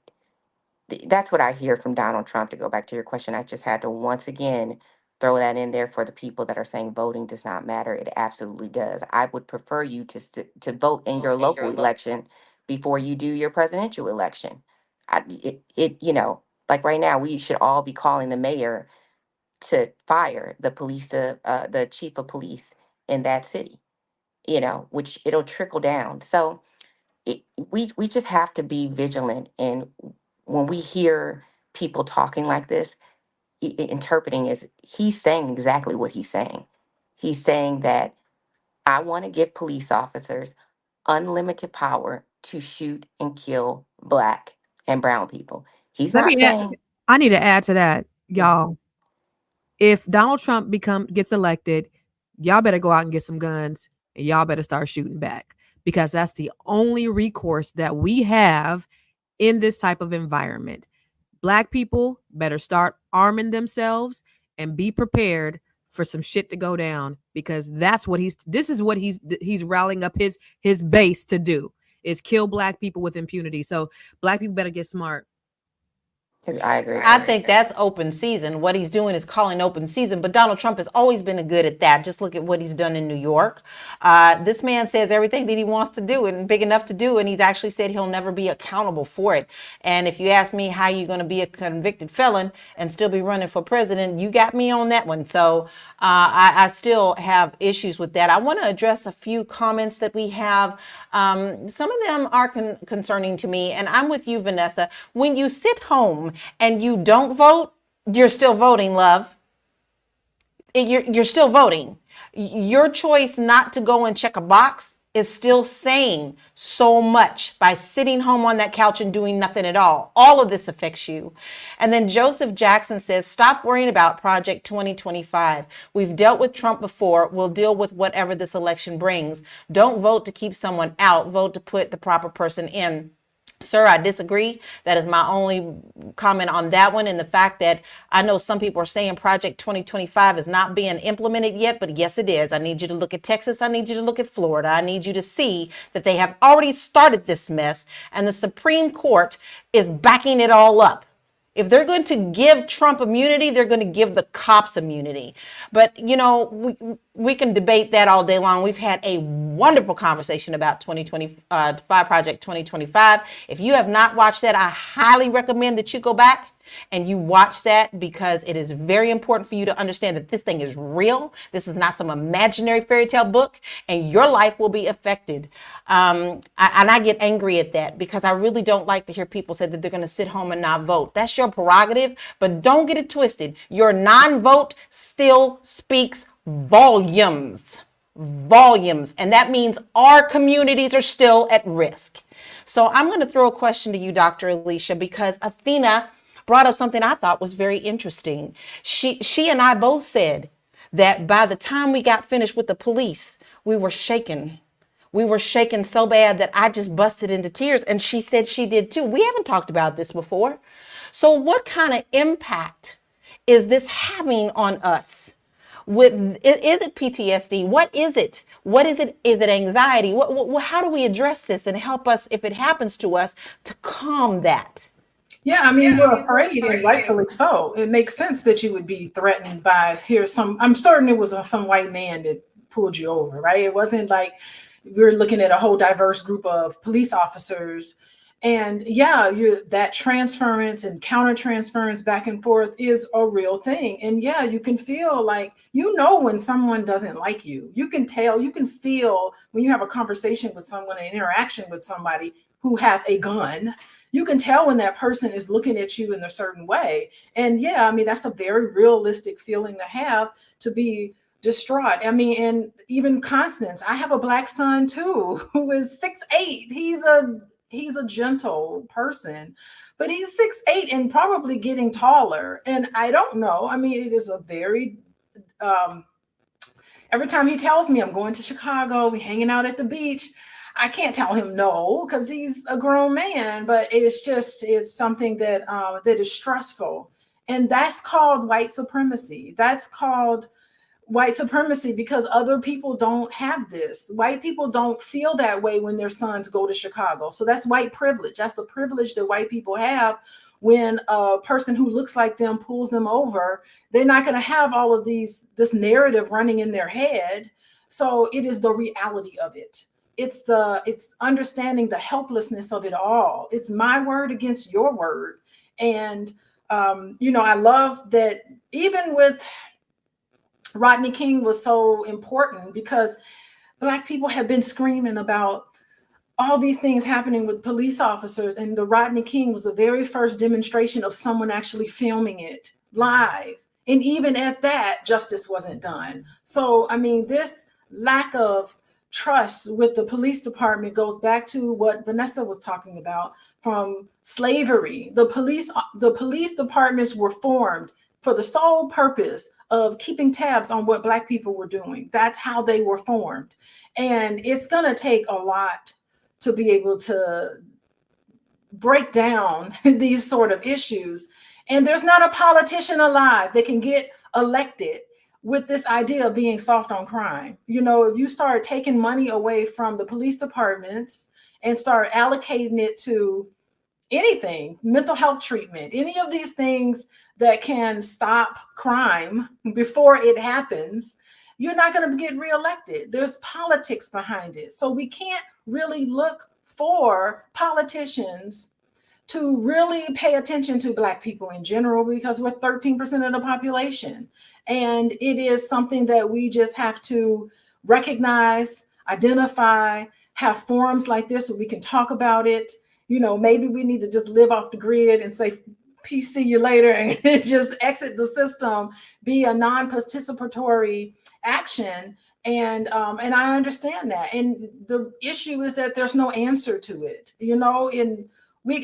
that's what I hear from Donald Trump. To go back to your question, I just had to once again throw that in there for the people that are saying voting does not matter. It absolutely does. I would prefer you to vote in your local election before you do your presidential election. Like right now, we should all be calling the mayor to fire the chief of police in that city. Which it'll trickle down. So we just have to be vigilant. And when we hear people talking like this, interpreting is he's saying exactly what he's saying. He's saying that I want to give police officers unlimited power to shoot and kill Black and brown people. He's Let not me add, saying I need to add to that, y'all. If Donald Trump gets elected, y'all better go out and get some guns and y'all better start shooting back, because that's the only recourse that we have in this type of environment. Black people better start arming themselves and be prepared for some shit to go down, because this is what he's rallying up his base to do, is kill Black people with impunity. So Black people better get smart. I agree. I think that's open season. What he's doing is calling open season, but Donald Trump has always been good at that. Just look at what he's done in New York. This man says everything that he wants to do and big enough to do, and he's actually said he'll never be accountable for it. And if you ask me how you're going to be a convicted felon and still be running for president, you got me on that one. So I still have issues with that. I want to address a few comments that we have. Some of them are concerning to me, and I'm with you, Vanessa. When you sit home and you don't vote, you're still voting, love. You're still voting. Your choice not to go and check a box is still saying so much by sitting home on that couch and doing nothing at all. All of this affects you. And then Joseph Jackson says, stop worrying about Project 2025. We've dealt with Trump before. We'll deal with whatever this election brings. Don't vote to keep someone out. Vote to put the proper person in. Sir, I disagree. That is my only comment on that one. And the fact that I know some people are saying Project 2025 is not being implemented yet, but yes, it is. I need you to look at Texas. I need you to look at Florida. I need you to see that they have already started this mess and the Supreme Court is backing it all up. If they're going to give Trump immunity, they're going to give the cops immunity. But, you know, we can debate that all day long. We've had a wonderful conversation about 2025 Project 2025. If you have not watched that, I highly recommend that you go back and you watch that, because it is very important for you to understand that this thing is real. This is not some imaginary fairy tale book, and your life will be affected. I get angry at that, because I really don't like to hear people say that they're going to sit home and not vote. That's your prerogative, but don't get it twisted. Your non-vote still speaks volumes. Volumes. And that means our communities are still at risk. So I'm going to throw a question to you, Dr. Alicia, because Athena brought up something I thought was very interesting. She and I both said that by the time we got finished with the police, we were shaken. We were shaken so bad that I just busted into tears. And she said she did too. We haven't talked about this before. So what kind of impact is this having on us? Is it PTSD? What is it? What is it? Is it anxiety? How do we address this and help us, if it happens to us, to calm that? Yeah, I mean, we're afraid, and rightfully so. It makes sense that you would be threatened by I'm certain it was some white man that pulled you over, right? It wasn't like we were looking at a whole diverse group of police officers. And yeah, that transference and counter transference back and forth is a real thing. And yeah, you can feel like, when someone doesn't like you. You can tell, you can feel when you have a conversation with someone, an interaction with somebody who has a gun. You can tell when that person is looking at you in a certain way. And yeah, I mean, that's a very realistic feeling to have, to be distraught. I mean, and even Constance, I have a Black son too, who is 6'8". He's a gentle person, but he's 6'8" and probably getting taller. And I don't know. I mean, it is a very, every time he tells me I'm going to Chicago, we hanging out at the beach, I can't tell him no, because he's a grown man, but it's something that is stressful. And that's called white supremacy. That's called white supremacy because other people don't have this. White people don't feel that way when their sons go to Chicago. So that's white privilege. That's the privilege that white people have. When a person who looks like them pulls them over, they're not going to have all of this narrative running in their head. So it is the reality of it. It's understanding the helplessness of it all. It's my word against your word. And, I love that even with Rodney King was so important because Black people have been screaming about all these things happening with police officers. And the Rodney King was the very first demonstration of someone actually filming it live. And even at that, justice wasn't done. So, I mean, this lack of trust with the police department goes back to what Vanessa was talking about from slavery. The police departments were formed for the sole purpose of keeping tabs on what Black people were doing. That's how they were formed. And it's going to take a lot to be able to break down these sort of issues. And there's not a politician alive that can get elected with this idea of being soft on crime. If you start taking money away from the police departments and start allocating it to anything, mental health treatment, any of these things that can stop crime before it happens, you're not going to get reelected. There's politics behind it. So we can't really look for politicians to really pay attention to Black people in general, because we're 13% of the population. And it is something that we just have to recognize, identify, have forums like this where we can talk about it. Maybe we need to just live off the grid and say, peace, see you later, and just exit the system, be a non-participatory action, And I understand that. And the issue is that there's no answer to it. You know,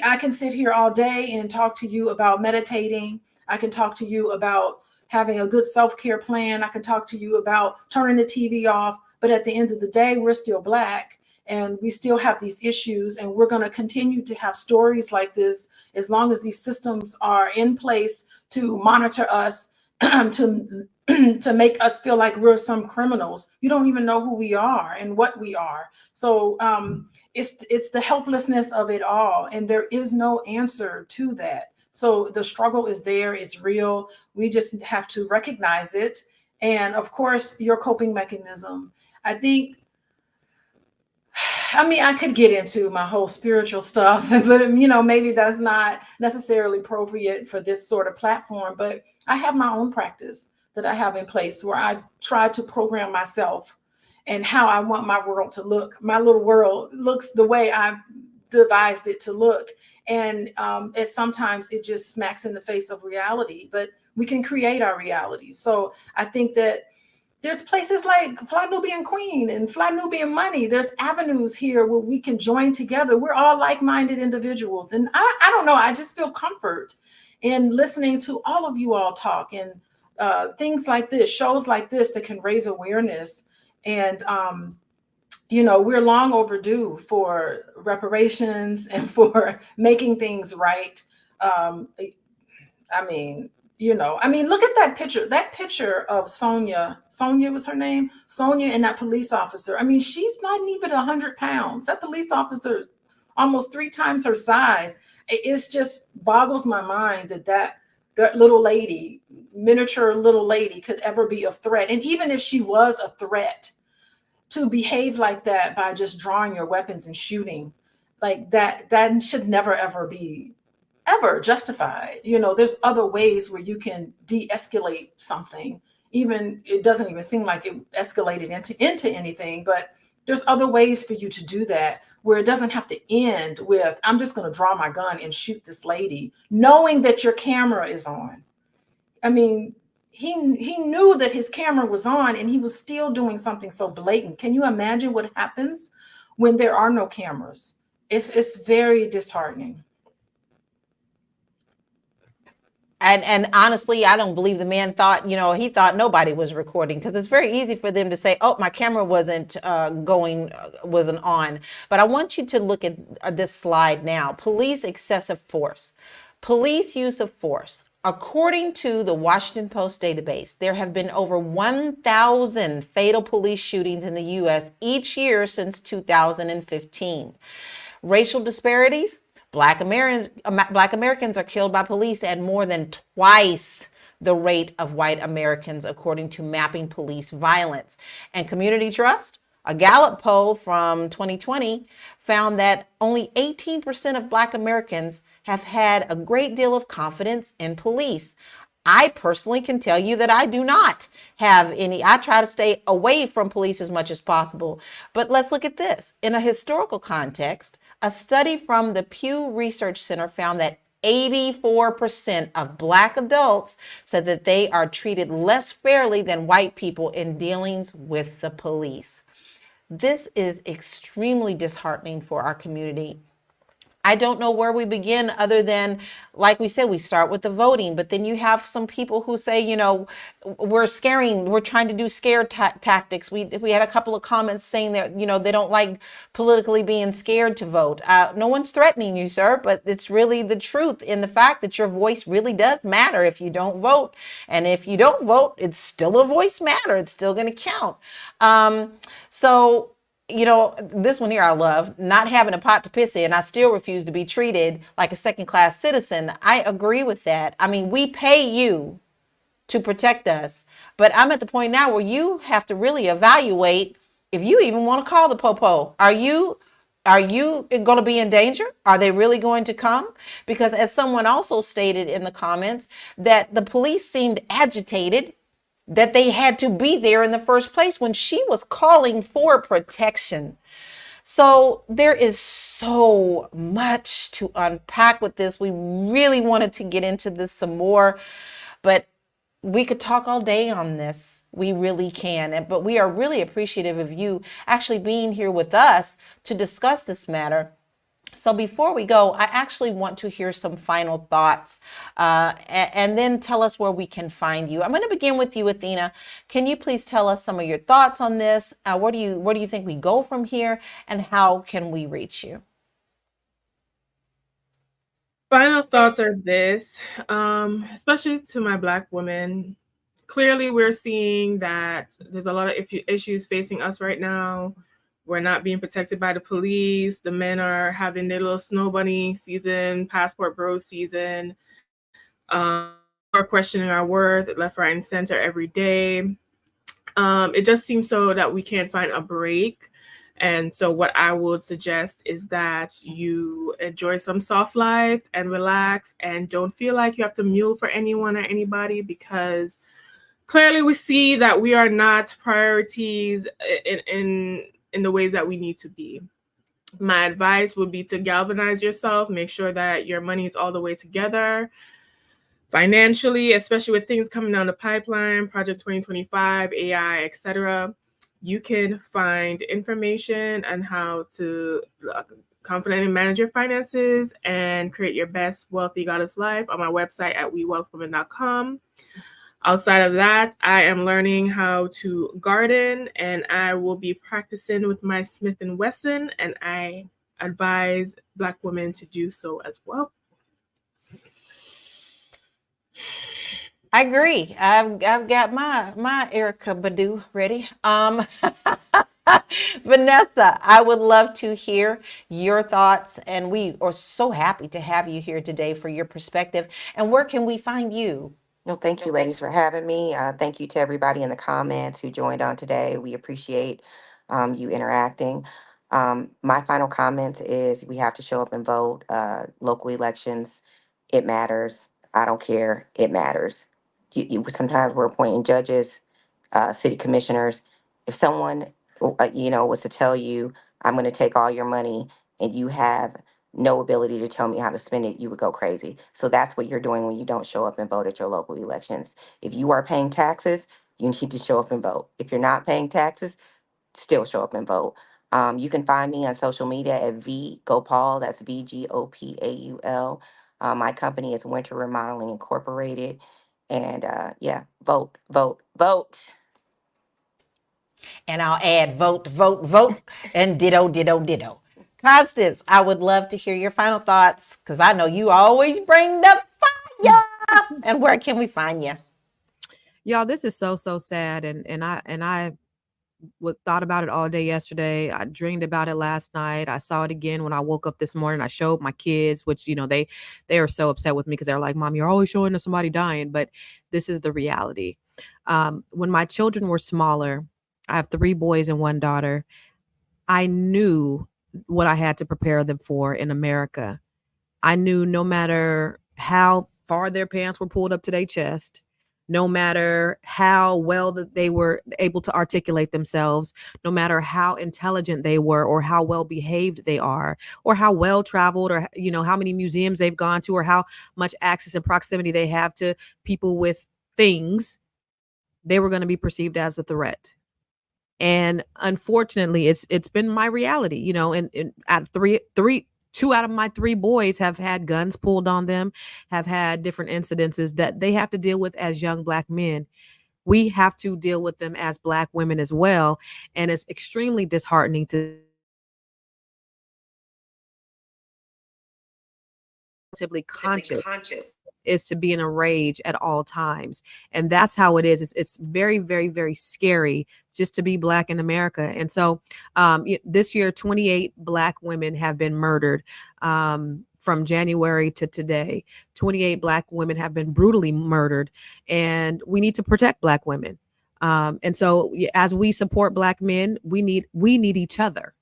I can sit here all day and talk to you about meditating. I can talk to you about having a good self-care plan. I can talk to you about turning the TV off. But at the end of the day, we're still Black and we still have these issues. And we're going to continue to have stories like this as long as these systems are in place to monitor us, to to make us feel like we're some criminals. You don't even know who we are and what we are. So it's the helplessness of it all, and there is no answer to that. So the struggle is there, it's real. We just have to recognize it. And of course, your coping mechanism. I think, I mean, I could get into my whole spiritual stuff, but maybe that's not necessarily appropriate for this sort of platform. But I have my own practice that I have in place where I try to program myself and how I want my world to look. My little world looks the way I devised it to look. And sometimes it just smacks in the face of reality, but we can create our reality. So I think that there's places like Fly Nubian Queen and Fly Nubian Money. There's avenues here where we can join together. We're all like-minded individuals. And I don't know, I just feel comfort in listening to all of you all talk and things like this, shows like this that can raise awareness. And, we're long overdue for reparations and for making things right. Look at that picture. That picture of Sonya was her name. Sonya and that police officer. I mean, she's not even 100 pounds. That police officer is almost 3 times her size. It just boggles my mind that little lady, miniature little lady, could ever be a threat. And even if she was a threat, to behave like that by just drawing your weapons and shooting like that should never, ever be ever justified. There's other ways where you can de-escalate something. Even it doesn't even seem like it escalated into anything, but there's other ways for you to do that where it doesn't have to end with, I'm just going to draw my gun and shoot this lady, knowing that your camera is on. I mean, he knew that his camera was on and he was still doing something so blatant. Can you imagine what happens when there are no cameras? It's very disheartening. And honestly, I don't believe the man thought, he thought nobody was recording, because it's very easy for them to say, oh, my camera wasn't on. But I want you to look at this slide now. Police excessive force. Police use of force. According to the Washington Post database, there have been over 1,000 fatal police shootings in the U.S. each year since 2015. Racial disparities. Black Americans are killed by police at more than twice the rate of white Americans, according to Mapping Police Violence. And community trust, a Gallup poll from 2020 found that only 18% of Black Americans have had a great deal of confidence in police. I personally can tell you that I do not have any. I try to stay away from police as much as possible. But let's look at this. In a historical context, a study from the Pew Research Center found that 84% of Black adults said that they are treated less fairly than white people in dealings with the police. This is extremely disheartening for our community. I don't know where we begin other than, like we said, we start with the voting, but then you have some people who say, we're trying to do scare tactics. We had a couple of comments saying that, they don't like politically being scared to vote. No one's threatening you, sir, but it's really the truth in the fact that your voice really does matter if you don't vote. And if you don't vote, it's still a voice matter. It's still going to count. This one here I love, not having a pot to piss in. I still refuse to be treated like a second-class citizen. I agree with that. I mean, we pay you to protect us, but I'm at the point now where you have to really evaluate if you even want to call the popo. Are you going to be in danger? Are they really going to come? Because as someone also stated in the comments, that the police seemed agitated that they had to be there in the first place when she was calling for protection. So there is so much to unpack with this. We really wanted to get into this some more, but we could talk all day on this. We really can. But we are really appreciative of you actually being here with us to discuss this matter. So before we go, I actually want to hear some final thoughts and then tell us where we can find you. I'm going to begin with you, Athena. Can you please tell us some of your thoughts on this? Where do you think we go from here, and how can we reach you? Final thoughts are this, especially to my Black women. Clearly, we're seeing that there's a lot of issues facing us right now. We're not being protected by the police. The men are having their little snow bunny season, passport bros season. Are questioning our worth left, right, and center every day. It just seems so that we can't find a break. And so what I would suggest is that you enjoy some soft life and relax, and don't feel like you have to mule for anyone or anybody, because clearly we see that we are not priorities in the ways that we need to be. My advice would be to galvanize yourself, make sure that your money is all the way together financially, especially with things coming down the pipeline, Project 2025, AI, etc. You can find information on how to confidently manage your finances and create your best wealthy goddess life on my website at wewealthwomen.com. Outside of that, I am learning how to garden, and I will be practicing with my Smith & Wesson, and I advise Black women to do so as well. I agree. I've got my Erica Badu ready. Vanessa, I would love to hear your thoughts, and we are so happy to have you here today for your perspective. And where can we find you? No, thank you, ladies, for having me. Thank you to everybody in the comments who joined on today. We appreciate you interacting. My final comments is we have to show up and vote. Local elections, it matters. I don't care. It matters. Sometimes we're appointing judges, city commissioners. If someone, was to tell you, I'm going to take all your money, and you have no ability to tell me how to spend it, you would go crazy. So that's what you're doing when you don't show up and vote at your local elections. If you are paying taxes, you need to show up and vote. If you're not paying taxes, still show up and vote. You can find me on social media at VGopaul. That's VGOPAUL. My company is Winter Remodeling Incorporated. And vote, vote, vote. And I'll add vote, vote, vote, and ditto, ditto, ditto. Constance, I would love to hear your final thoughts, because I know you always bring the fire. And where can we find you? Y'all, this is so sad, and I thought about it all day yesterday. I dreamed about it last night. I saw it again when I woke up this morning. I showed my kids, which they are so upset with me because they're like, "Mom, you're always showing us somebody dying," but this is the reality. When my children were smaller, I have 3 boys and 1 daughter. I knew what I had to prepare them for in America. I knew no matter how far their pants were pulled up to their chest, no matter how well that they were able to articulate themselves, no matter how intelligent they were or how well behaved they are, or how well traveled, or how many museums they've gone to, or how much access and proximity they have to people with things, they were going to be perceived as a threat. And unfortunately, it's been my reality, and at 2 out of my 3 boys have had guns pulled on them, have had different incidences that they have to deal with as young Black men. We have to deal with them as Black women as well. And it's extremely disheartening to relatively conscious is to be in a rage at all times. And that's how it is. It's very, very, very scary just to be Black in America. And so this year, 28 Black women have been murdered from January to today. 28 Black women have been brutally murdered, and we need to protect Black women. And so as we support Black men, we need each other.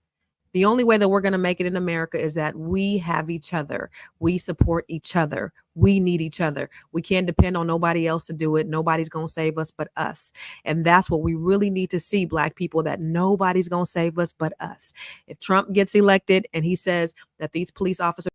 The only way that we're going to make it in America is that we have each other. We support each other. We need each other. We can't depend on nobody else to do it. Nobody's going to save us but us. And that's what we really need to see, Black people, that nobody's going to save us but us. If Trump gets elected and he says that these police officers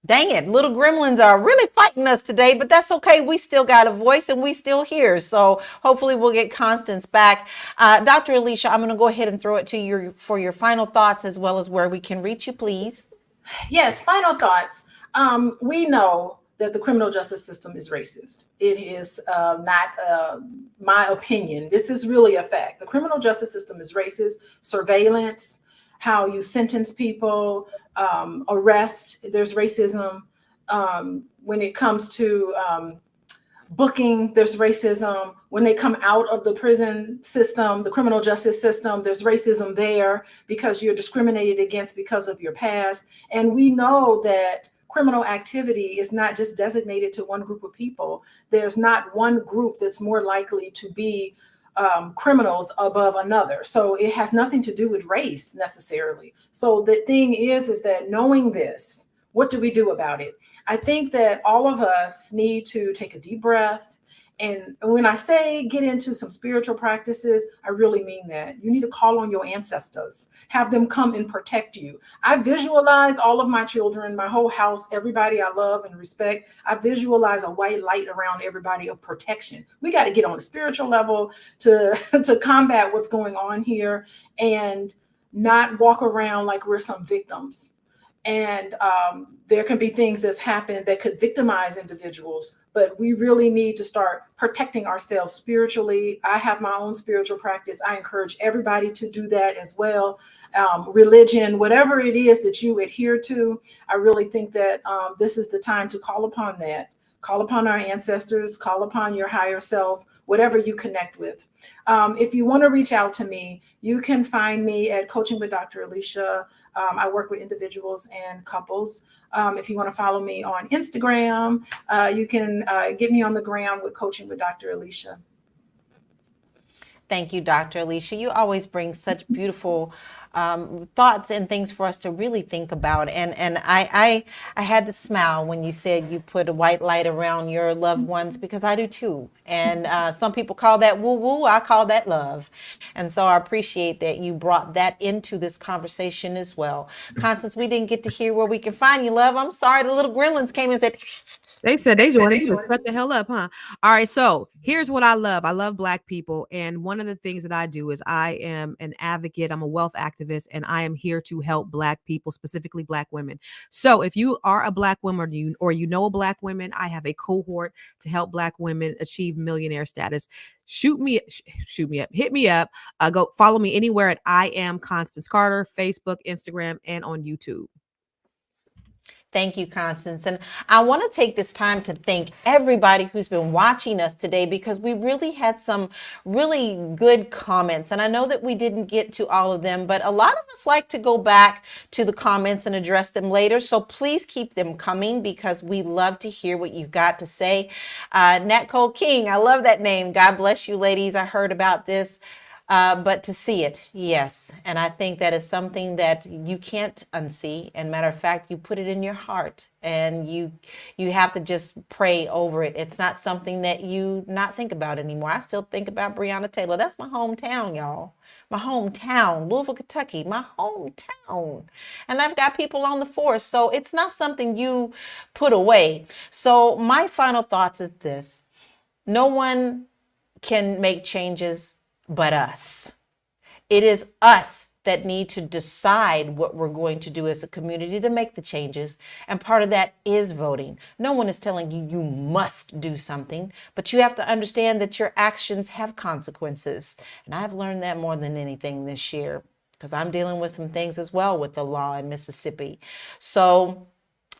Dang it, little gremlins are really fighting us today, but that's okay. We still got a voice and we still here. So hopefully we'll get Constance back. Dr. Alicia, I'm going to go ahead and throw it to you for your final thoughts as well as where we can reach you, please. Yes, final thoughts. We know that the criminal justice system is racist. It is not my opinion. This is really a fact. The criminal justice system is racist. Surveillance, how you sentence people, arrest, there's racism. When it comes to booking, there's racism. When they come out of the prison system, the criminal justice system, there's racism there because you're discriminated against because of your past. And we know that criminal activity is not just designated to one group of people. There's not one group that's more likely to be criminals above another. So it has nothing to do with race necessarily. So the thing is that knowing this, what do we do about it? I think that all of us need to take a deep breath. And when I say get into some spiritual practices, I really mean that. You need to call on your ancestors, have them come and protect you. I visualize all of my children, my whole house, everybody I love and respect. I visualize a white light around everybody of protection. We got to get on a spiritual level to combat what's going on here and not walk around like we're some victims. And there can be things that's happened that could victimize individuals, but we really need to start protecting ourselves spiritually. I have my own spiritual practice. I encourage everybody to do that as well. Religion, whatever it is that you adhere to, I really think that this is the time to call upon that. Call upon our ancestors, call upon your higher self, whatever you connect with. If you want to reach out to me, you can find me at Coaching with Dr. Alicia. I work with individuals and couples. If you want to follow me on Instagram, you can get me on the gram with Coaching with Dr. Alicia. Thank you, Dr. Alicia. You always bring such beautiful thoughts and things for us to really think about. And I had to smile when you said you put a white light around your loved ones, because I do too. And some people call that woo woo. I call that love. And so I appreciate that you brought that into this conversation as well. Constance, we didn't get to hear where we can find you, love. I'm sorry. The little gremlins came and said, They said they wanted to shut the hell up, huh? All right. So here's what I love. I love Black people. And one of the things that I do is I am an advocate. I'm a wealth activist, and I am here to help Black people, specifically Black women. So if you are a Black woman or you know a Black woman, I have a cohort to help Black women achieve millionaire status. Shoot me up, hit me up. Go follow me anywhere at I am Constance Carter, Facebook, Instagram, and on YouTube. Thank you, Constance. And I want to take this time to thank everybody who's been watching us today, because we really had some really good comments. And I know that we didn't get to all of them, but a lot of us like to go back to the comments and address them later. So please keep them coming, because we love to hear what you've got to say. Nat Cole King, I love that name. God bless you, ladies. I heard about this. But to see it, yes. And I think that is something that you can't unsee. And matter of fact, you put it in your heart, and you have to just pray over it. It's not something that you not think about anymore. I still think about Breonna Taylor. That's my hometown, y'all. My hometown, Louisville, Kentucky, my hometown. And I've got people on the force. So it's not something you put away. So my final thoughts is this: no one can make changes but us. It is us that need to decide what we're going to do as a community to make the changes. And part of that is voting. No one is telling you you must do something, but you have to understand that your actions have consequences. And I've learned that more than anything this year, because I'm dealing with some things as well with the law in Mississippi. So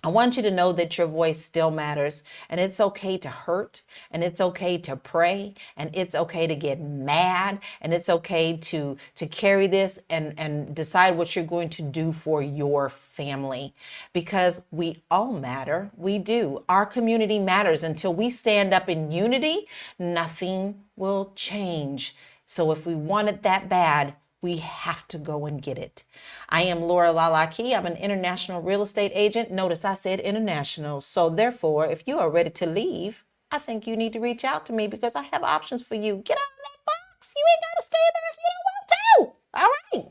I want you to know that your voice still matters, and it's okay to hurt, and it's okay to pray, and it's okay to get mad, and it's okay to carry this and decide what you're going to do for your family, because we all matter. We do. Our community matters. Until we stand up in unity, nothing will change. So if we want it that bad, we have to go and get it. I am Laura Lalaki. I'm an international real estate agent. Notice I said international. So therefore, if you are ready to leave, I think you need to reach out to me, because I have options for you. Get out of that box. You ain't got to stay there if you don't want to. All right.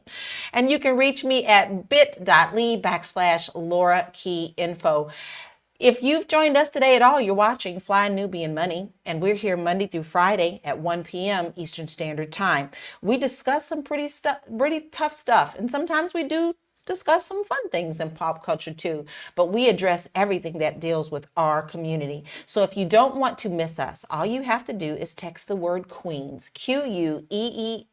And you can reach me at bit.ly/Laura Key Info. If you've joined us today at all, you're watching Fly Nubian Money, and we're here Monday through Friday at 1 p.m. Eastern Standard Time. We discuss some pretty tough stuff, and sometimes we do discuss some fun things in pop culture too, but we address everything that deals with our community. So if you don't want to miss us, all you have to do is text the word Queens, QUEENS,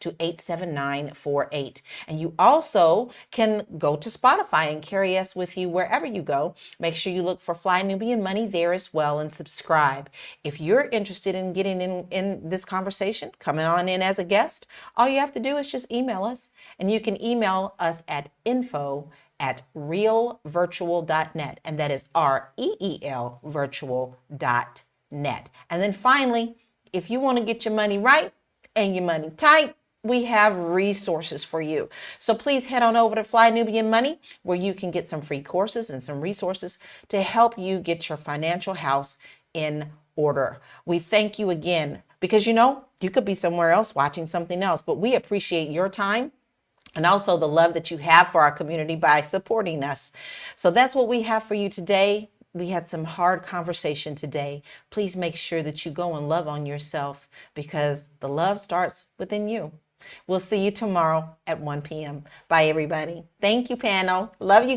to 87948. And you also can go to Spotify and carry us with you wherever you go. Make sure you look for Fly Nubian Money there as well and subscribe. If you're interested in getting in this conversation, coming on in as a guest, all you have to do is just email us, and you can email us at info@realvirtual.net, and that is REEL virtual.net. And then finally, if you want to get your money right and your money tight, we have resources for you. So please head on over to Fly Nubian Money, where you can get some free courses and some resources to help you get your financial house in order. We thank you again, because you could be somewhere else watching something else, but we appreciate your time and also the love that you have for our community by supporting us. So that's what we have for you today. We had some hard conversation today. Please make sure that you go and love on yourself, because the love starts within you. We'll see you tomorrow at 1 p.m. Bye, everybody. Thank you, panel. Love you.